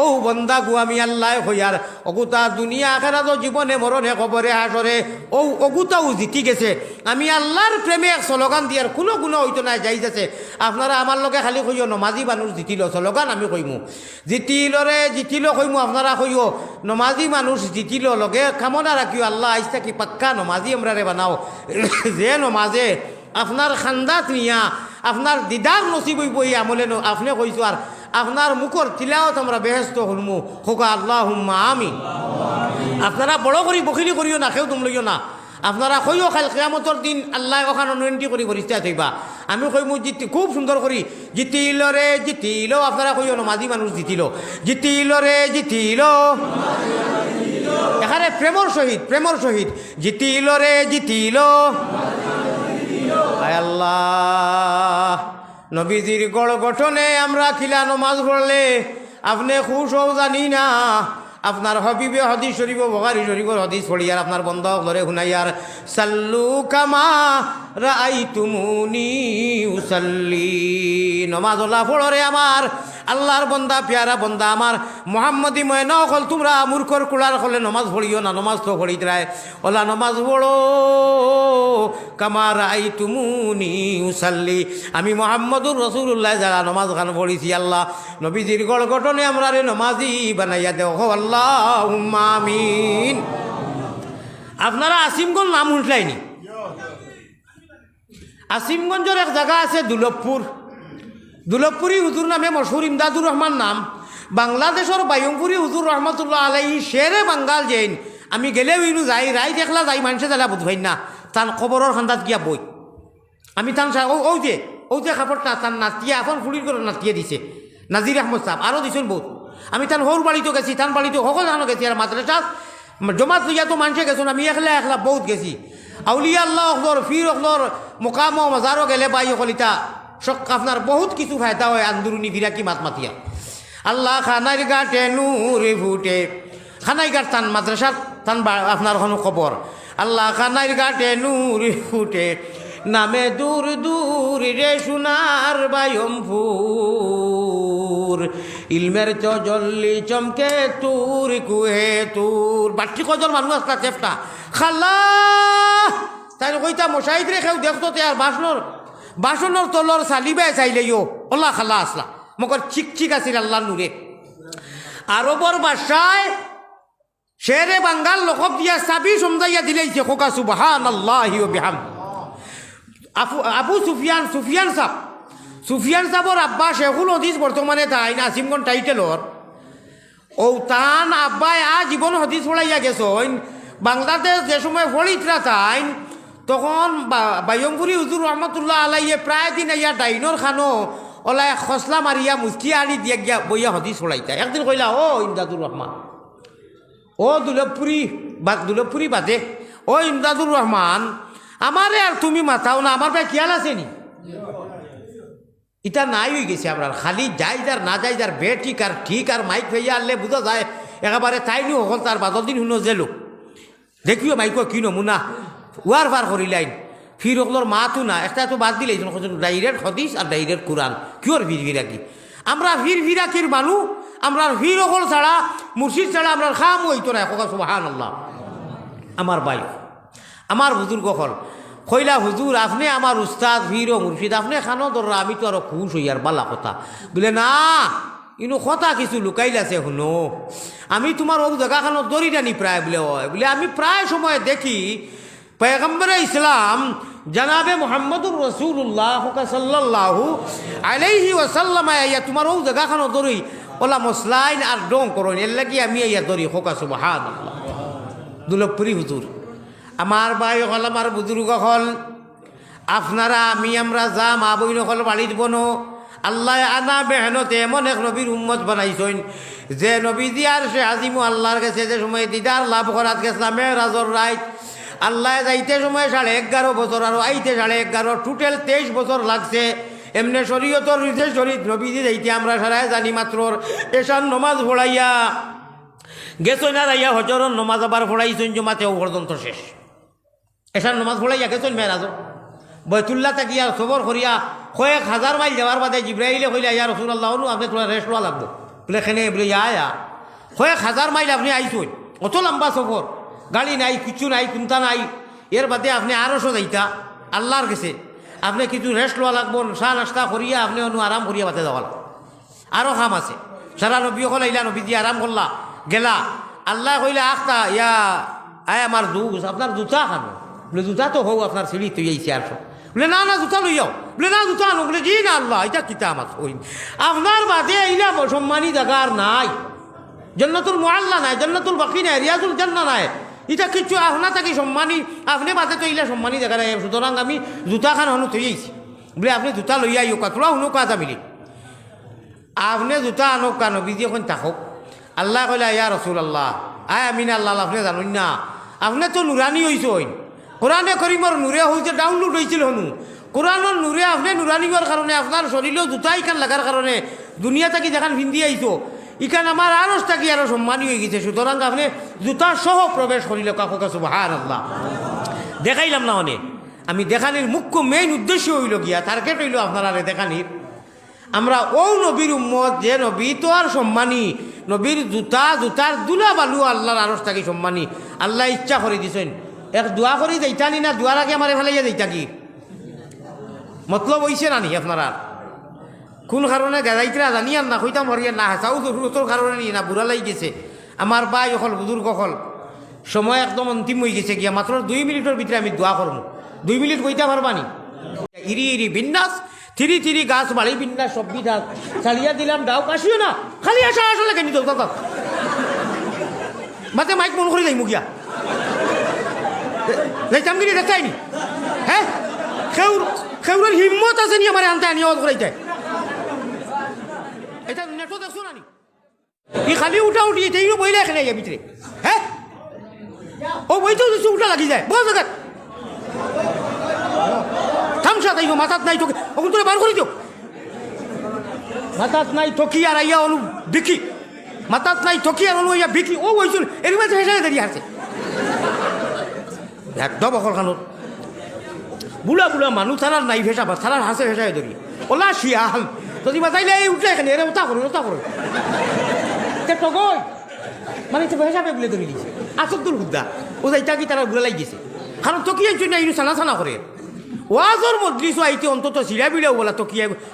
ও বন্দা গু আমি আল্লাহ হইয়ার অগুতা দুনিয়া আখেরাত জীবনে মরণে খবরে হাসরে ও অগুতাও জিতি গেছে আমি আল্লাহর প্রেমে এক স্লোগান দিয়ার কোনো গুণ হইতো না যাই যাচ্ছে আপনারা আমার লগে খালি কইও নমাজি মানুষ জিতিল স্লোগান আমি কইমু জিতিল কইমু আপনারা কইও নমাজি মানুষ জিতিল লগে কামনা রাখিও আল্লাহ আইস থাকি পাক্কা নমাজি আমরারে বানাও যে নমাজে আপনার খান্দাত নিয়া আপনার দিদার নসিব হইব এই আমলে আপনি কইছো আর আপনার মুখর তিলাওয়াত আমরা বেহেস্ত হলমু হোকা আল্লাহুম্মা আমিন আপনারা বড় করি বখিলি করিও না কেউ তুম লইও না আপনারা কইও খাল কিয়ামতের দিন আল্লাহ ওখানে নয়নটি করি ফরিস্তা থইবা আমি কইমু জিতি খুব সুন্দর করি জিতিল রে জিতিল আপনারা কইও নমাজি মানুষ জিতিল জিতিল রে জিতিল এখানে প্রেমর সহিত জিতিল রে জিতিল আয় আল্লাহ নবীজির গড় গঠনে আমরা খিলা নমাজ পড়লে আপনি খুশ হও জানি না আপনার হবিবে হদিস শরীফ বুখারী শরীফের হদিস পড়িয়ার আপনার বন্ধ ধরে শুনাইয়ার সাল্লু কামা রাআইতুমুনি উসাল্লি নমাজ ওলা পড়রে আমার আল্লাহর বন্দা প্যারা বন্দা আমার মোহাম্মদী ময়না হল তোমরা মূর্খর কুলার হলে নমাজ পড়িও না নমাজ তো পড়ি রায় ওলা নমাজ পড়ো কামা রাআইতুমুনি উসাল্লি আমি মোহাম্মদুর রাসূলুল্লাহ যারা নমাজ খান পড়িছি আল্লাহ নবীজির গড় গঠনে আমরা রে নমাজি বানাইয়া দেও আল্লাহুম্মা আমিন। আপনারা আসিমগঞ্জ নাম শুনলাইনি? আসিমগঞ্জের এক জায়গা আছে দুলভপুরি হুজুর নামে মশহুর ইমদাদুর রহমান নাম বাংলাদেশের বাইয়মপুরি হুজুর রহমতুল্লাহ আলাইহি শেরে বাঙ্গাল জেন আমি গেলেও ইনু যাই রাই দেখলা যাই মানুষে জ্বালা বুঝবাই না তার খবরের খান্দাত গিয়া বই আমি তান ও যে খাপড়টা তার নাতিয়ে এখন ফুলির করে নাতিয়ে দিছে নাজির আহমদ সাহেব আরও দিছেন বহুত আমি তান হৌর বাড়িতেও গেছি তান বাড়িতেও সকল জানো গেছি আর মাদ্রাসা জমাত লইয়া তো মানুষে গেছো আমি একলা বহুত গেছি আউলিয়া আল্লাহ অখলর ফির অখলর মোকাম মাজারও গেলে বাই অকলিতা আপনার বহুত কিছু ফায়দা হয় আন্দুরুনি ফিরাকি মাত মাতিয়া আল্লাহ খানাইর গাটে নূর ফুটে খানাই গাট তান মাদ্রাসার তান আপনার কোনো খবর আল্লাহ খানাইর গাটে নূর ফুটে নামে দূর দূর রে সোনার বাইয়মপুর ইলমের চজল্লি চমকে তুর কুহে তুর বাট্টি কজন মানুষ আসলা চেষ্টা খাল্লা তাই কইতা মশাহিদ রে কেউ দেখতো তে আর বাসনের তলর চালিবাই চাইলেও ওল্লা খাল্লা আসলা মকর চিক আছিল আল্লাহ নূরে আরবর বাসায় শেরে বাঙ্গাল লকব দিয়া চাবি সমজাইয়া দিলেইছে খোকা সুবহানাল্লাহি ওয়া বিহামদিহি আবু সুফিয়ান সাহর আব্বা শেখুল হদিস বর্তমানে তাই আসিমগঞ্জ টাইটেলর ও তান আব্বাই জীবন হদিস পড়াইয়া গেছেন বাংলাদেশ যে সময় ফলিতরা তাইন তখন বাইয়মপুরি হুজুর রহমতুল্লাহ আলাইয়ে প্রায় দিন ইয়া ডাইনর খানো ওলাই খসলা মারিয়া মুস্কি আনি দিয়া গিয়া বইয়া হদিস পড়াইতা একদিন কইলা ও ইমদাদুর রহমান ও দুলভপুরি বাদে ও ইমদাদুর রহমান আমারে আর তুমি মাথাও না আমার ভাই খেয়াল আছে নি এটা নাই হয়ে গেছে আমরা খালি যাই যার না যাই যার বে ঠিক আর মাইক ভাইয়া আনলে বুঝা যায় একেবারে তাই নি হল তার বাদল দিন শুনো জেলো দেখিও মাইক কি নমুনা ওয়ার বার করিলাইন ফির ওগুলোর মাথু না একটা তো বাদ দিলে ডাইরেক্ট হদিস আর ডাইরেক্ট কোরআন কিওর ভিড়াকি আমরা ভিড়াকির মানুষ আমরা ভিড় ওগল ছাড়া মুর্শিদ ছাড়া আমরা খাম হইতো না কোকা সুবহানাল্লাহ। আমার ভাই আমার বুজুর্গ হল কইলা হুজুর আপনি আমার উস্তাদ ভিড় ও মুর্শিদ আপনি খানো ধরা আমি তো আরো খুশ হই আর বালা কথা বলে না ইনো কথা কিছু লুকাইলাছে শুনো আমি তোমার ও জায়গাখানো দড়ি টানি প্রায় বলে আমি প্রায় সময় দেখি পয়গম্বরে ইসলাম জনাবে মোহাম্মদুর রসুল্লাহ সাল্লাল্লাহু আলাইহি ওয়াসাল্লাম ইয়া তোমার ও জায়গাখানো দড়ি ওলা মসলাইন আর ডং করো এর লাগি আমি ইয়া দড়ি হোকা সুবহানাল্লাহ। দুলভপুরি হুজুর আমার ভাই হল আমার বুজুর্গ হল আপনারা আমরা যা মা বইন হল বাড়িত বনো আল্লাহ আনা বেহেনতে এমন এক নবীর উম্মত বানাইছেন যে নবী দিয়ার সে আজিমু আল্লাহর কাছে যে সময় দিদার লাভ করাত গেছিলাম মেরাজর রাইত আল্লাহ যাইতে সময় 11.5 বছর আর আইতে 11.5 টোটাল 23 বছর লাগছে এমনি শরীয়তর নির্দেশ শরীর নবীজি যাইতে আমরা সারাই জানি মাত্র এশার নমাজ পড়াইয়া গেছেন আর আইয়া হজরর নমাজ আবার পড়াইছেন জমাতেও পর্যন্ত শেষ এশার নমাজ পড়াইয়া গেছেন মেরাজ বৈতুল্লাহ তাকিয়া খবর করিয়া কয়েক হাজার মাইল যাওয়ার বাদে জিব্রাইলে কইলা ইয়া রাসূলুল্লাহ আপনি তোরা রেস্ট লওয়া লাগবো বলে এখানে বলে ইয়া কয়েক হাজার মাইল আপনি আইছেন অত লম্বা সফর গাড়ি নাই কিছু নাই চিন্তা নাই এর বাদে আপনি আরশো যাইতা আল্লাহর কাছে আপনি কিছু রেস্ট লওয়া লাগবো চা নাস্তা করিয়া আপনি অনু আরাম করিয়া বাতে যাওয়া লাগবে আরও কাম আছে সারা নবী হল আইলা নবী দিয়ে আরাম করলা গেলা আল্লাহ কইলা আখতা ইয়া আয় আমার আপনার জুতা খানো বলে জুতা তো হোক আপনার সিঁড়ি তুই আইসি আর বলে না জুতা লই যাও বলে না জুতা আনো বলে জি না আল্লাহ এটা কিতা আমার ওই আপনার বাদে এইলা সম্মানী জায়গা আর নাই জান্নাতুল মুআল্লা নাই জান্নাতুল বাকি নাই রিয়াজুল জান্নাহ নাই এটা কিছু আপনা থাকি সম্মানী আপনি বাদে তো এইলা সম্মানী জায়গা নাই সুতরাং আমি জুতা খান হনু তুই আইছি বলে আপনি জুতা লইয়া আইও কা তোরা শুনো কাজ মিলি আপনি জুতা আনক কা নবীজি এখন থাকক আল্লাহ কইলা ইয়া রাসূলুল্লাহ আয় আমিন আল্লাহ আপনি জানুন না আপনি তো নুরানি হইছেন কোরআনে করিমর নূরে হইছে ডাউনলোড হয়েছিল হনু কোরআনের নূরে আপনি নুরানি হওয়ার কারণে আপনার শরীরেও জুতা ইখান লাগার কারণে দুনিয়া থেকে যেখান ভিন্দি আইছো ইখান আমার আরস থাকি আরো সম্মানী হয়ে গেছে সুতরাং আপনি জুতা সহ প্রবেশ করিল কাকু সুবহানাল্লাহ দেখাইলাম না অনেক আমি দেখানির মুখ্য মেইন উদ্দেশ্য হইল গিয়া টার্গেট হইল আপনারা দেখানির আমরা ও নবীর উম্মত যে নবী তো আর সম্মানী নবীর জুতার দুলা বালু আল্লাহর আরস থাকি সম্মানী আল্লাহ ইচ্ছা করে দিছেন এক দোয়া করি যাইতানি না দোয়ার আগে আমার ফেলাইয়া যাইতা কি মতলব হইছে নানি আপনারা কোন কারণে গাইতরা জানি আর না কইতাম হরিয়া না হাসাও জরুরতর কারণে নিয়ে না বুড়া লাগি গেছে আমার ভাই অকল বুজুর্গ অকল সময় একদম অন্তিম হয়ে গেছে গিয়া মাত্র 2 মিনিটের ভিতরে আমি দোয়া করবো 2 মিনিট কইতে পারবানি ইরি ইরি বিন্যাস থিরি থিরি গাছ বাড়ি বিন্যাস সব বিধাস ছাড়িয়া দিলাম ডাও কাশিও না খালি আসা আসলে কেন তো দাদা মাতে মাইক মন করে যাইমু গিয়া যাইতাম কিনি দেখাইনি হ্যাঁ খেউরের হিম্মত আছে নি আমার আনতে আনিয়া করাইতে এটা নেটো দেখছো না ই খালি উঠা উঠি এটাইও বইলে এখানে ভিতরে হ্যাঁ ও বইতেও দিচ্ছি উঠা লাগি যায় বল জায়গা থামসা তাই মাথাত নাই তোকে ওখান তোরা বার করে দিও মাথাত নাই থকি আর আইয়া অনু বিকি মাথাত নাই থকি আর অনু আইয়া বিকি ও বইছিল এর মধ্যে হেসায় দাঁড়িয়ে আছে একদম অকল খানোর বুড়া বুড়া মানুষ তারার নাই ভেসা বা তারার হাসে ভেসায় ধরি ওলা শিয়াল যদি বাতাইলে এই উঠলে এখানে এরা ওটা করো টগই মানে ভেসাবে বলে ধরে দিয়েছে আসল হুদ্দা ও যাইটা কি তারা ঘুরে লাগিয়েছে কারণ তকিয়ার জন্য এই সানা সানা করে ওয়াজর মজলিস আইতে অন্তত সিরা বিড়াও বলা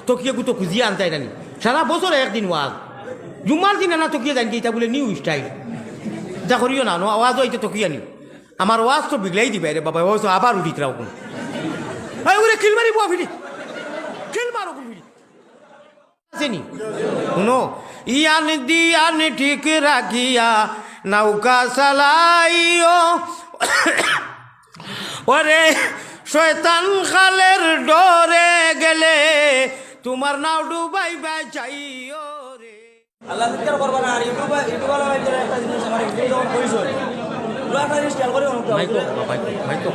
তকিয়া গুতো খুঁজিয়ে আনতাই নানি সারা বছর একদিন ওয়াজ জুমার দিন আনা তকিয়া জানি এটা বলে নিউ স্টাইল যা করিও না ওয়াজও আইতে তকিয়া নি আমার ওয়াজ তো বিগলাই দিবে রে বাবা ওয়াজ আবার উঠিত রাও কোন ওরে কিল মারি বুয়া ফিরি কিল মারো কোন ফিরি আসেনি শুনো ইয়ান ঠিক রাখিয়া নৌকা চালাইও ওরে শয়তান খালের ডরে গেলে তোমার নাও ডুবাই চাইও রে আল্লাহ জিকির করবা না আর ইউটিউব ওয়ালা ভাই একটা জিনিস আমার ভিডিও যখন কইছো পুরো একটা জিনিস খেয়াল করে অনুভব মাইকো মাইকো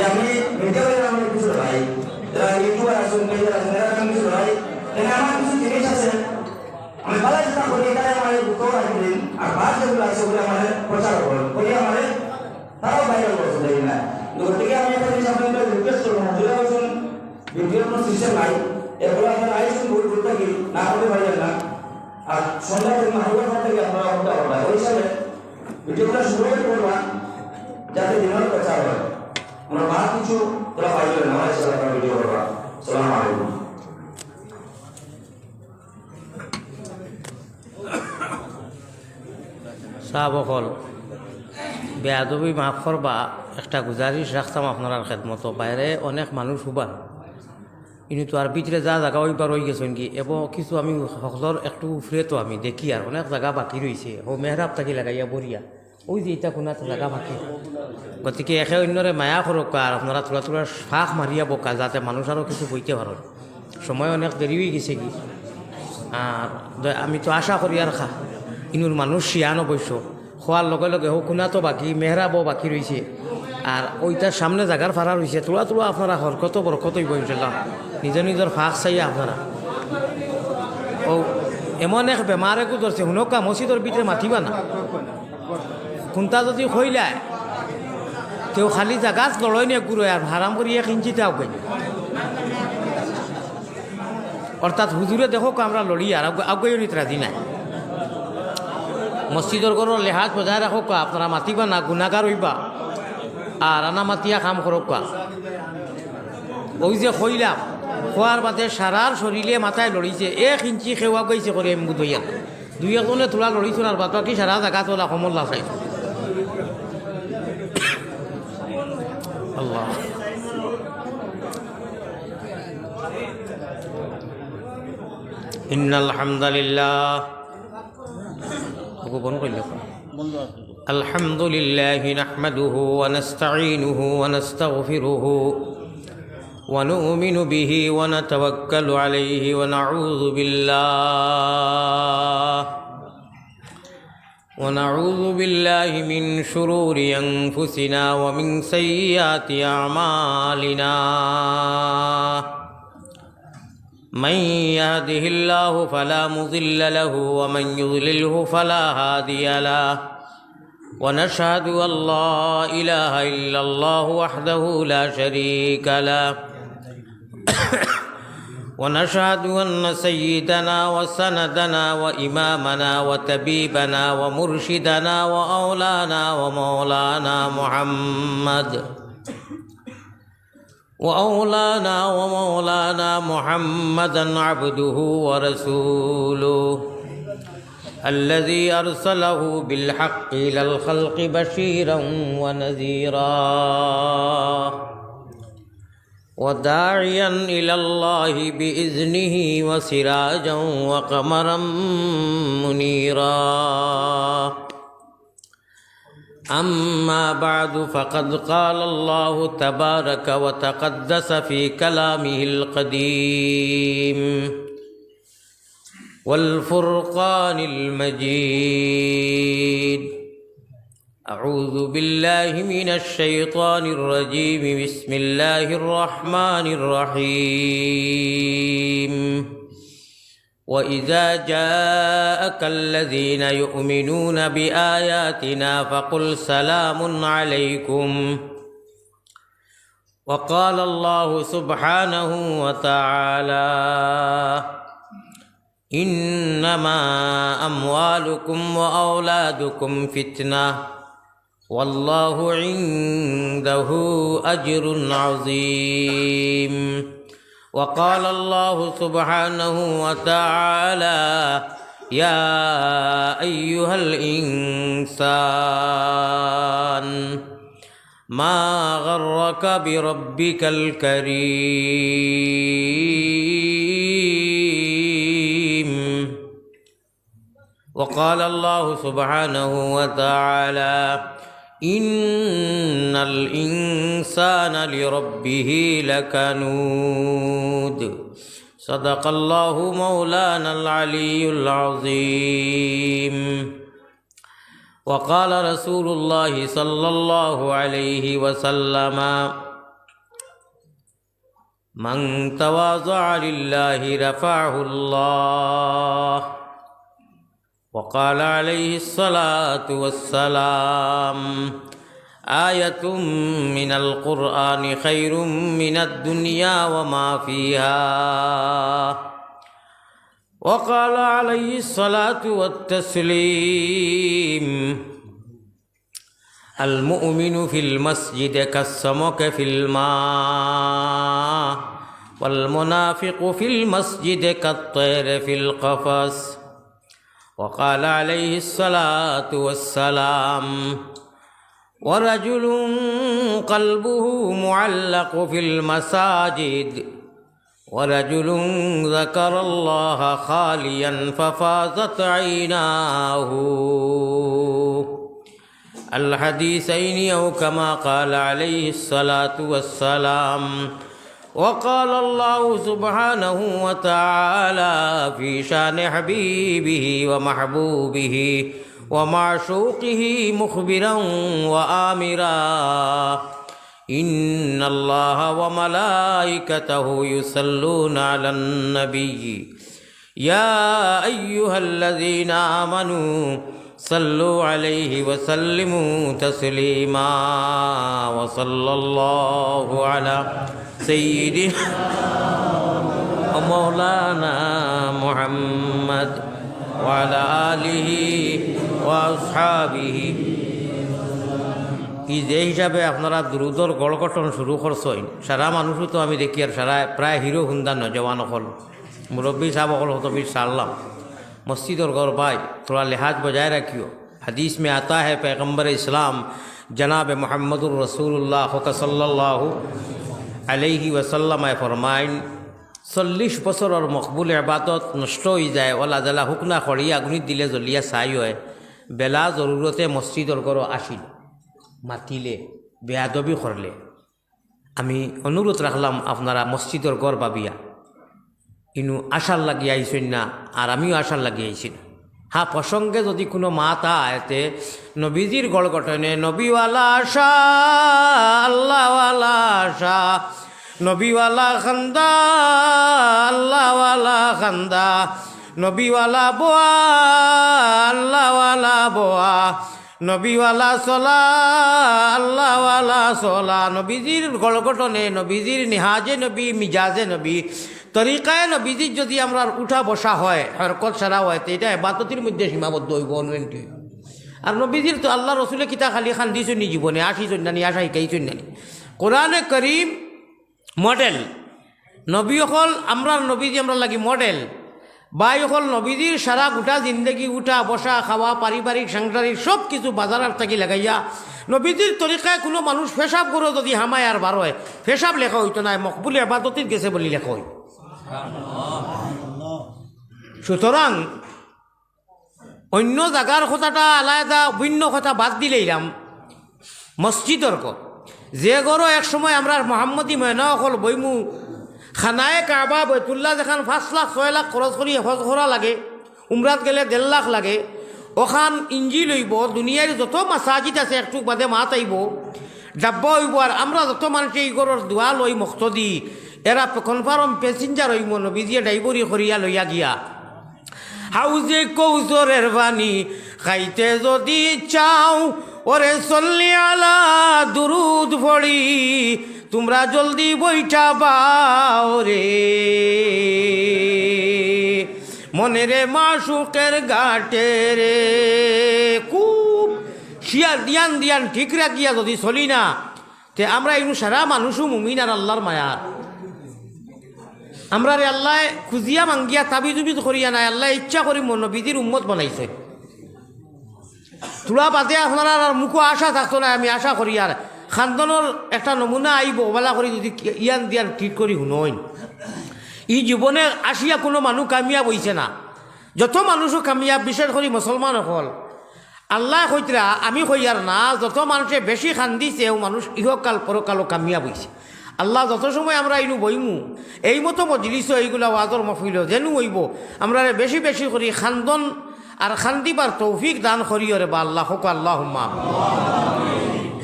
আমি ভিডিও আমার কিছু ভাই ইউটিউবার আসুন কিছু ভাই আমার কিছু জিনিস আছে আমি ভালো চেষ্টা করি এখানে আমার দুটো রাখবেন আর বাদ যেগুলো আছে ওগুলো আমার প্রচার করুন করি আমার তারাও ভাইরাল করছে দেখি না গতিকে আমি একটা জিনিস আপনাদের রিকোয়েস্ট করবো যদি বলছেন ভিডিওর কোনো সিস্টেম নাই এগুলো আপনারা আইসুন ভুল থাকি না হলে ভাইরাল না আর সন্ধ্যা থেকে হাইওয়ার পর থেকে আপনারা হতে হবে ওই হিসাবে ভিডিওটা শুরু করবা যাতে দিনের প্রচার হয় আমরা বাদ কিছু তোরা পাইবেন না আমার সাথে ভিডিও করবা আসসালামু আলাইকুম সাহাবকল বেয়াদবি মাফ করবা একটা গুজারিশ রাখতাম আপনার খেদমতো বাইরে অনেক মানুষ হুবান কিন্তু আর ভিতরে যা জায়গা ওইবার হয়ে গেছেন কি এবং কিছু আমি সকলের একটু উফরে তো আমি দেখি আর অনেক জায়গা বাকি রয়েছে ও মেহরাব থাকি লাগাইয়া বরিয়া ওই যে এটা কোনাতে জায়গা বাকি গতিকে একে অন্যরে মায়া করক আর আপনারা তোলা তোলা ফাঁক মারিয়া বোকা যাতে মানুষ আরও কিছু বইতে পারেন সময় অনেক দেরি হয়ে গেছে কি আর আমি তো আশা করি আর ইনুর মানুষ শিয়ান অবশ্য খোয়ার লগে লগে হোক কোনা তো বাকি মেহরাবও বাকি রয়েছে আর ওইটার সামনে জায়গার ফাড়া রয়েছে তোলা তোলা আপনারা হরকত বরকতই বইছিলাম নিজের ফাঁক চাইয়া আপনারা ও এমন এক বেমারেকো ধরছে শুনকা মসজিদর ভিতরে মাতিবা না কোনটা যদি খইলায় কেউ খালি জাগাত লড়াই নিয়ে ঘুরোয় আর হারাম করিয়া কিঞ্চিতে আগে অর্থাৎ হুজুরে দেখো আমরা লড়ি আর আগে নিতে রাজি নাই মসজিদর ঘর লেহাজ বজায় রাখো আপনারা মাতিবা না গুণাগার হইবা আর আনা মাতিয়া কাম করক ওই যে খইলাম খোয়ার বাদে সারার শরীরে মাথায় লড়িছে 1 ইঞ্চি খেওয়া গেছে করে এমবু দইয়া 2 একজনে তোলা লড়িছিল আর বাদ বাকি সারা জায়গা তোলা কমল্লা চাই আল্লাহ ইন্নাল হামদুলিল্লাহ বন্ধ করলে الحمد لله نحمده ونستعينه ونستغفره ونؤمن به ونتوكل عليه ونعوذ بالله من شرور أنفسنا ومن سيئات أعمالنا من يهده الله فلا مضل له ومن يضلله فلا هادي له ونشهد أن لا إله إلا الله وحده لا شريك له ونشهد أن سيدنا وسندنا وإمامنا وطبيبنا ومرشدنا وأولانا ومولانا محمدا عبده ورسوله الذي أرسله بالحق إلى الخلق بشيرا ونذيرا وداعيا إلى الله بإذنه وسراجا وقمرا منيرا أما بعد فقد قال الله تبارك وتقدس في كلامه القديم والفرقان المجيد أعوذ بالله من الشيطان الرجيم بسم الله الرحمن الرحيم وإذا جاءك الذين يؤمنون بآياتنا فقل سلام عليكم وقال الله سبحانه وتعالى إنما أموالكم وأولادكم فتنة والله عنده أجر عظيم وقال الله سبحانه وتعالى يا أيها الإنسان ما غرك بربك الكريم وقال الله سبحانه وتعالى إن الإنسان لربه لكنود صدق الله مولانا العلي العظيم وقال رسول الله صلى الله عليه وسلم من تواضع لله رفعه الله وقال عليه الصلاة والسلام آية من القرآن خير من الدنيا وما فيها وقال عليه الصلاة والتسليم المؤمن في المسجد كالسمك في الماء والمنافق في المسجد كالطير في القفص وقال عليه الصلاة والسلام ورجل قلبه معلق في المساجد ورجل ذكر الله خاليا ففاضت عيناه الحديثين أو كما قال عليه الصلاة والسلام وقال الله سبحانه وتعالى في شان حبيبه ومحبوبه ومعشوقه مخبرا وآمرا إن الله وملائكته يصلون على النبي يا أيها الذين آمنوا صلوا عليه وسلموا تسليما وصلى الله على سيدنا ومولانا محمد وعلى آله وأصحابه যে হিসাবে আপনারা দ্রুতর গড়গঠন শুরু করছেন সারা মানুষও তো আমি দেখি আর সারা প্রায় হিরো হুন্দার নজওয়ান হল মুরব্বী সাহেব হল হতবি সারলাম মসজিদর গড় ভাই थोड़ा लिहाज बजाय रखियो हदीस में आता है पैगम्बर इस्लाम जनाब मोहम्मदुर रसूलुल्लाह सल्लल्लाहु अलैहि वसल्लम फरमाइन 40 বছরের মকবুল ইবাদত নষ্ট হয়ে যায় ওলা জ্বালা হুকনা খড়িয়া আগুনি দিলে জ্বলিয়া ছাই হয় বেলা জরুরতে মসজিদর ঘর আসিল মাতিলে বেয়াদবি করলে আমি অনুরোধ রাখলাম আপনারা মসজিদর ঘর ভাবিয়া ইনু আশার লাগিয়ে আইসেন না আর আমিও আশার লাগিয়ে আইসি না। হ্যাঁ, প্রসঙ্গে যদি কোনো মাতা এতে নবীজির গড় গঠনে নবীওয়ালা আশা আল্লাহওয়ালা আশা নবীওয়ালা খান্দা আল্লাহওয়ালা খান্দা নবীওয়ালা বোয়া আল্লাহওয়ালা বোয়া নবীওয়ালা চলা আল্লাহওয়ালা চলা নবীজির গড় গঠনে নবীজির নিহাজে নবী মিজাজে নবী তরিকায় নবীজির যদি আমরা উঠা বসা হয় হরকত সারা হয় তো এটা এবাদতির মধ্যে সীমাবদ্ধ হইব অনুযায়ী। আর নবীজির তো আল্লাহ রসুলে কিতা খালি খান্দিছেন নি জীবনে আসিছেন নানি আশা শিকাইছেন নানি। কোরআনে করিম মডেল নবী অকল আমরা নবীজি আমরা লাগি মডেল বাই অকল নবীজির সারা গোটা জিন্দগি উঠা বসা খাওয়া পারিবারিক সাংসারিক সব কিছু বাজার থাকি লাগাইয়া নবীজির তরিকায় কোনো মানুষ পেশাব করে যদি হামায় আর বার হয় পেশাব লেখা হইতো না, মকবুল আবাদতির গেছে বলি লেখা হইত। সুতরাং অন্য জায়গার কথাটা আলাদা ভিন্ন কথা বাদ দিলেইলাম মসজিদর যে গরো এক সময় আমরা মোহাম্মদী ময়না অকল বইমু খানায় কাবা বৈতুল্লাহ যেখান 5 লাখ 6 লাখ খরচ করি হজ করা লাগে, উমরাত গেলে 1.5 লাখ লাগে, ওখান ইঞ্জি লইব দুনিয়ার যত মাসাজিদ আছে একটু বাদে মাত আইব ডাব্বা হইব। আর আমরা যত মানুষ এই গরর দোয়া লই মক্তদি এরা কনফার্ম প্যাসেঞ্জার হইব নবীজিয়ে ড্রাইভারি করিয়া লইয়া গিয়া হাউজে কৌসরের বাণী খাইতে যদি চাও ওরে চল্লি আলা দুরুদ পড়ি তোমরা জলদি বইটা বাও রে মনেরে মাসুকের ঘাটে রে। খুব শিয়া দিয়ান দিয়ান ঠিক রাখিয়া যদি চলি না তে আমরা এই সারা মানুষও মুমিন আর আল্লাহর মায়ার আমরা রে আল্লাহ খুঁজিয়া মাঙ্গিয়া তাবিজুবিজ করিয়া নাই, আল্লাহ ইচ্ছা করি নবীজির উম্মত বানাইছে। তোরা বাদে আপনারা আর মুখো আশা থাকতো না, আমি আশা করি আর খানদনের একটা নমুনা আইব ওবেলা করে যদি ইয়ান দিয়ান ঠিক করি শুনইন। ই জীবনে আসিয়া কোনো মানুষ কামিয়াব হইছে না, যত মানুষও কামিয়াব বিশেষ করে মুসলমান হল আল্লাহ কইতরা আমি কইয়ার না, যত মানুষে বেশি খান্দিছে ও মানুষ ইহকাল পরকালও কামিয়াব হইছে। আল্লাহ যত সময় আমরা ইনু বইমু এই মতো মজলিস এইগুলা ওয়াজর মফিল যেন হইব আমরা বেশি বেশি করি খান্দন আর খান্দিবার তৌফিক দান করিও রে বা আল্লাহ হোক আল্লাহুম্মা।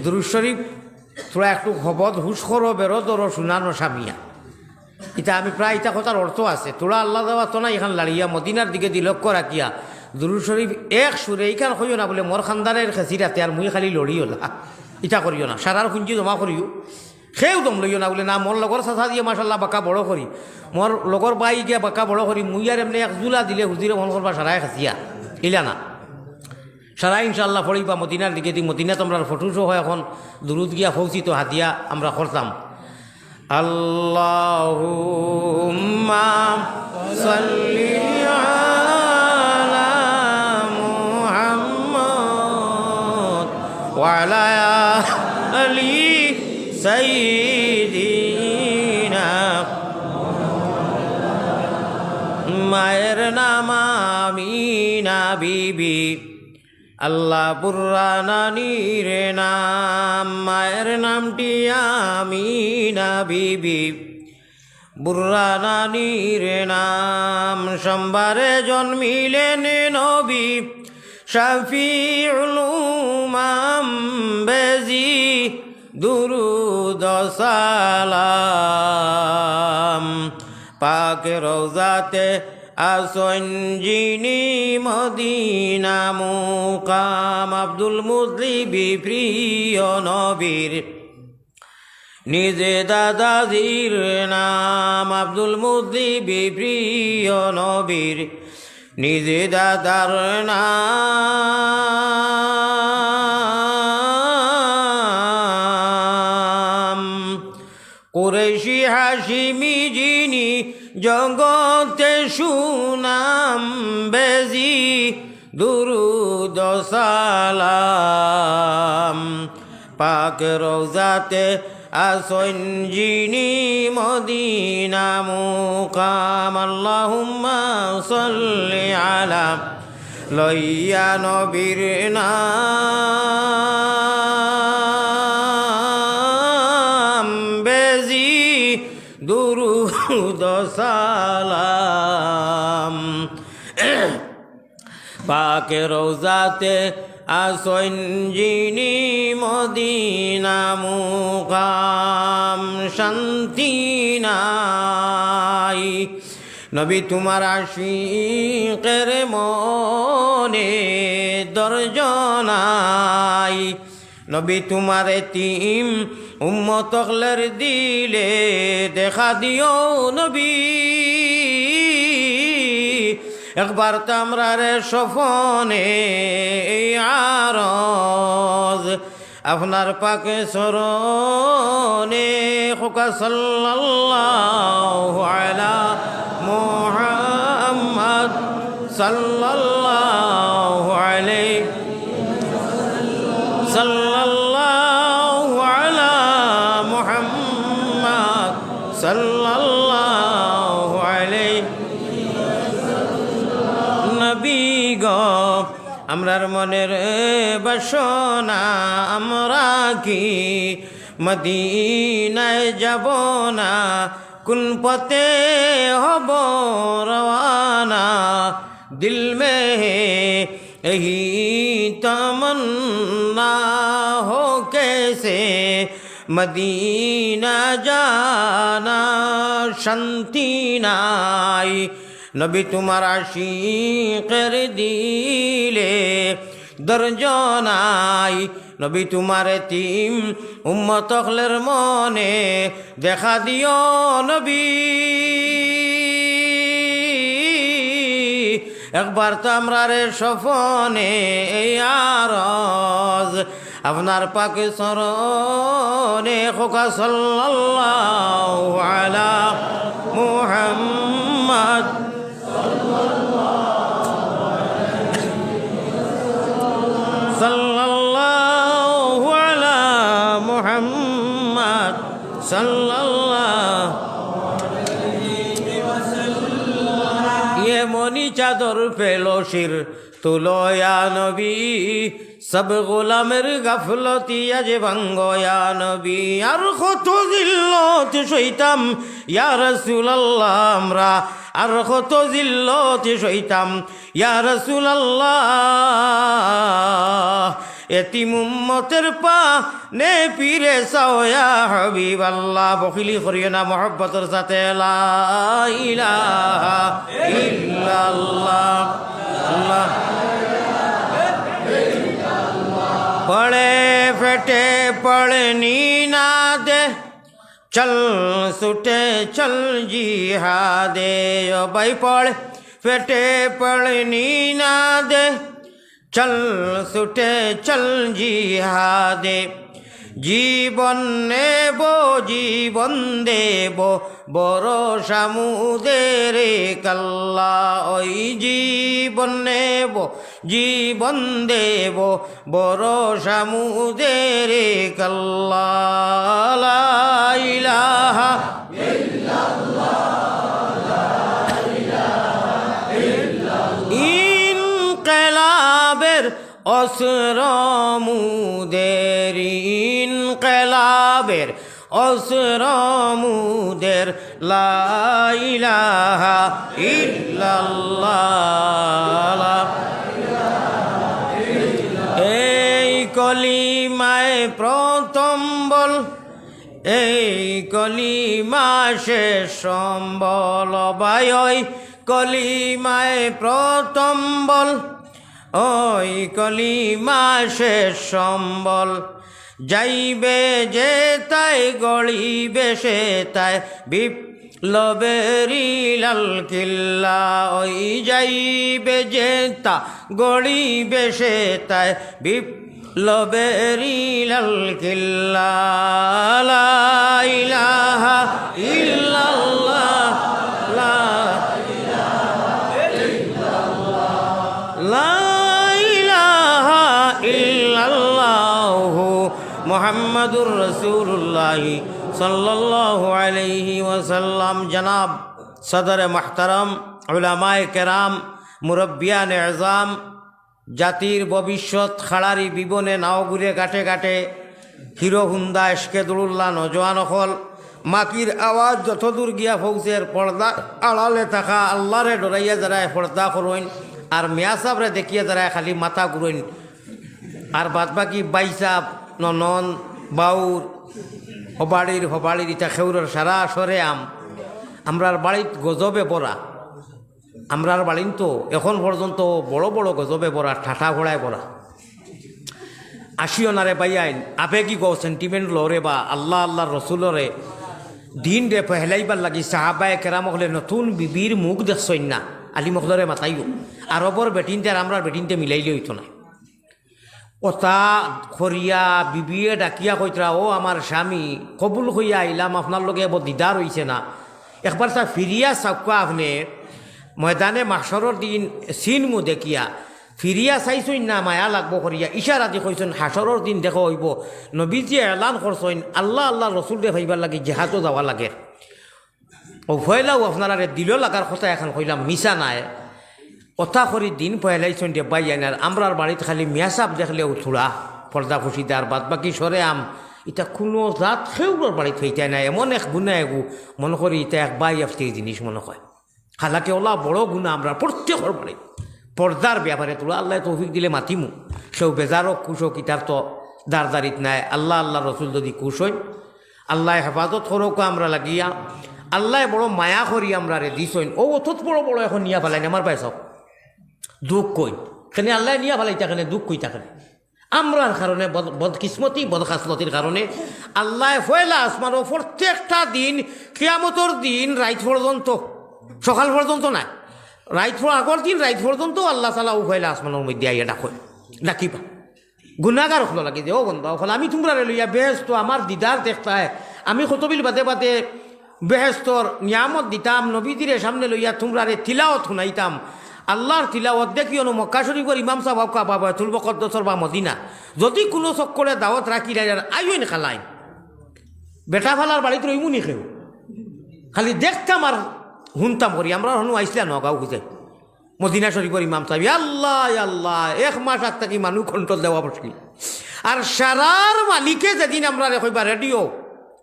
দুরূদ শরীফ তোরা একটু খবর হুশ করো বেরো দরো শুনানো সামিয়া এটা আমি প্রায় এটা কথার অর্থ আছে। তোরা আল্লাহ দেওয়া তো না এখান লাড়িয়া মদিনার দিকে দি লক্ষ্য রাখিয়া দুরূদ শরীফ এক সুরে এইখান কইও না বলে মোর খানদানের খেসিরাতে আর মুই খালি লড়িও না, ইটা করিও না। সারার পুঞ্জি জমা করিও সেও দম লইও না বলে না মোর লগর চাচা দিয়ে মাসাল্লাহ বাঁকা বড় করি মোর লগর বাই গিয়া বাঁকা বড় করি মুই আর এমনি এক জুলা দিলে হুজিরে মন করবা সারাই খাসিয়া ইলা না। সারা ইনশাল্লাহ পড়িবা মদিনার দিকে দি মদিনা তোমরা ফটোশো হয় এখন দুরুদ গিয়া ফৌসি তো হাতিয়া আমরা করতাম। আল্লাহুম্মা সাল্লি আলা মুহাম্মদ ওয়া আলা আলি সাইয়্যিদিনা। মায়ের নাম আমিনা বিবি, আল্লাহ বুর্রানানির নাম, মায়ের নামটি আমিনা বিবি, বুর্রানানির নাম। সোমবারে জন্মিলেন নবী শফিউল উম্মাম বেজি দুরুদ সালাম। পাক রওজাতে আসন যিনি মদিনা মুকাম, আব্দুল মুতলিবি প্রিয় নবীর নিজে দাদাজির নাম, আব্দুল মুতলিবি প্রিয় নবীর নিজে দাদার নাম। কুরাইশি হাশিমি যিনি জগতে সুনাম বেজি দুরুদ সালাম। পাক রওজাতে আসন যিনি মদিনা মুকাম, আল্লাহুম্মা সাল্লি আলা লইয়া নবীর নাম বেজি দুরুদ সালাম পাকে রোজাতে আসইন যিনি মদিনা মুকাম শান্তি নাই নবী তোমার আশিকের মনে দর্জনাই নবী তোমার এতিম উম্মত হলের দিলে দেখা দিও নবী একবার তামরার সফনে আরজ আপনার পাকে সরনে খোকা সাল্লাল্লাহু আলা মুহাম্মদ সাল্লাল্লাহু আলাইহি সাল্লাল্লাহু আলা মুহাম্মদ সাল্লাল্লাহু আলাইহি নবী গো আমরার মনের বাসনা আমরা কি মদিনায় যাব না কোন পথে হব রওয়ানা দিল মে यही तमन्ना हो कैसे मदीना जाना शांति নাই নবী তোমার আশিকের দিলে দর্জনাই নবী তোমার এতিম উম্মত হলের মনে দেখা দিও নবী একবার তো আমরার সফনে আরজ আপনার পাকে সরনে খোকা সাল্লাল্লাহু আলা মুহাম্মদ সাল্লাল্লাহু আলা মুহাম্মদ সাল্লাল্লাহু ये मोनी चादर पेलो शिर तुलो या नबी सब গোলামের গাফলতি আজ ভাঙ্গো ইয়া নবী আর কত জিল্লত সইতাম ইয়া রাসূলুল্লাহ আমরা আর কত জিল্লত সইতাম ইয়া রাসূলুল্লাহ এতিম উম্মতের পা নে পীরে চাও ইয়া হাবিবাল্লাহ বখিলি করিও না মহব্বতের সাথে লা ইলাহা ইল্লাল্লাহ আল্লাহ पड़े फटे पड़नी ना दे चल सुटे चल जिहादे ओ भाई पड़े फटे पड़नी ना दे चल सुटे चल जिहादे জীবন নেব জীবন দেব বড় সামুদের কাল্লা ওই জীবন নেব জীবন দেব বড় সামুদের কাল্লা লা ইলাহা ইনকিলাবের অস্ত্র মুদের ইনকিলাবের অস্ত্র মুদের লা ইলাহা ইল্লাল্লাহ এই কলিমায় প্রথম বল এই কলিমা শেষ সম্বল ভাই ওই কলিমায় প্রথম বল ওই কলিমা শেষ সম্বল যাইবে যে তাই গড়িবে সে তাই বিপ্লবেরি লাল কিল্লা ওই যাইবে যে তা গড়িবে সে তাই বিপ্লবেরি লাল কিল্লা লা ইলাহা ইল্লাল্লাহ লা মোহাম্মদুর রসুল্লাহ সাল্লাল্লাহু আলাইহি ওয়াসাল্লাম জনাব সদর মোহতরম উলামায়ে কেরাম মুরব্বিয়ান এজাম জাতির ভবিষ্যৎ খাড়ারি বিবনে নাও ঘুরে ঘাটে ঘাটে হিরো হুন্দা এসকে দৌড়ুল্লা নজওয়ান হল মাকির আওয়াজ যতদূর গিয়া ফৌজের পর্দা আড়ালে থাকা আল্লাহরে ডরাইয়া যারায় পর্দা করইন আর মিয়া সাবরে দেখিয়া যারায় খালি মাথা ঘুরইন আর বাদ বাকি বাইসাব ননন বাউর হবাড়ির ইটা খেউরের সারা সরে আমরার বাড়িত গজবে বরা আমরার বাড়িন তো এখন পর্যন্ত বড় বড় গজবে বরা ঠাঠা ঘোড়ায় বরা আসিও না রে বাইয়াইন আবেগি গো সেন্টিমেন্ট লরে বা আল্লাহ আল্লাহ রসুলরে দিন রে ফেলাইবার লাগি সাহাবায় কেরাম হলে নতুন বিবির মুখ দেখছই না আলী মখলরে মাতাইও আরবর বেটিনতে আর আমরার বেটিনতে মিলাইলে হইতো না ওতা খরিয়া বিবিয়ে ডাকিয়া কইতরা ও আমার স্বামী কবুল হইয়া আইলাম আপনার লগে এবার দিদার হইছে না একবার তা ফিরিয়া চাকা আপনি ময়দানে মাসরের দিন সিনমু দেখিয়া ফিরিয়া চাইছইন না মায়া লাগবো করিয়া ইশারা দি কইছেন হাসরের দিন দেখো হইব নবীজি এলান করছেন আল্লাহ আল্লাহ রসুল দে ভাইবার লাগে জেহাজও যাওয়া লাগে ও ভয়লাও আপনারা দিল লাগার কথা এখন কইলাম মিশা নাই কথা করি দিন পয়লাইছেন দে বাই আনার আমরার বাড়িতে খালি মিয়াসাব দেখলেও থোড়া পর্দা খুশিদার বাদ বাকি সরে এটা কোনো জাত সেউর বাড়িতে হইতে নাই এমন এক গুণা এগু মনে করি এটা এক বাই আফতির জিনিস মনে হয় হালাকে ওলা বড় গুণা আমরা প্রত্যেকের বাড়ি পর্দার ব্যাপারে তোলা আল্লাহ তৌফিক দিলে মাতিমু সেও বেজারও খুশ হোক ইটার তো দাঁড়িত নাই আল্লাহ আল্লাহ রসুল যদি খুশ হই আল্লাহ হেফাজত করোকে আমরা লাগিয়া আল্লাহ বড় মায়া করি আমরা রে দিছইন ও অথত বড় বড় এখন নিয়া ফেলাইন আমার পাইছ দুঃখ কই কেন আল্লাহ নিয়া ফেলাই থাকেন দুঃখ কই থাকেন আমরার কারণে বদকিসমতি বদখাসলতির কারণে আল্লাহ ফয়লা আসমানও প্রত্যেকটা দিন কিয়ামতর দিন রাইত পর্যন্ত সকাল পর্যন্ত নাই রাইত আগর দিন রাইত পর্যন্ত আল্লাহ তালা উফাইলা আসমানের মধ্যে আইয়া ডাকিবা গুণাগার হলো লাগে যে ও বন্ধু হল আমি তোমরা লইয়া বেহেস্ত আমার দিদার দেখতায় আমি কতবিল বাদে বাদে বেহেস্তর নিয়ামত দিতাম নবীদিরে সামনে লইয়া তোমরা তিলাওয়াত শুনাইতাম আল্লাহর তিলাওয়াত দেখিও মক্কা শরীফের ইমাম সাহেব বাবা তুলব কদ্দসর বা মদিনা যদি কোনো চক্করে দাওয়াত রাখি আইন খালাইন বেটা ফালার বাড়িতে রইমুনি খেও খালি দেখতাম আর শুনতাম করি আমরা হনু আইসলা নগাঁও খুঁজে মদিনা শরীফের ইমাম সাহেব আল্লাহ আল্লাহ এক মাস আগ থাকি মানুষ কন্ট্রোল দেওয়া বসলি আর সারার মালিকে যেদিন আমরা কইবা রেডিও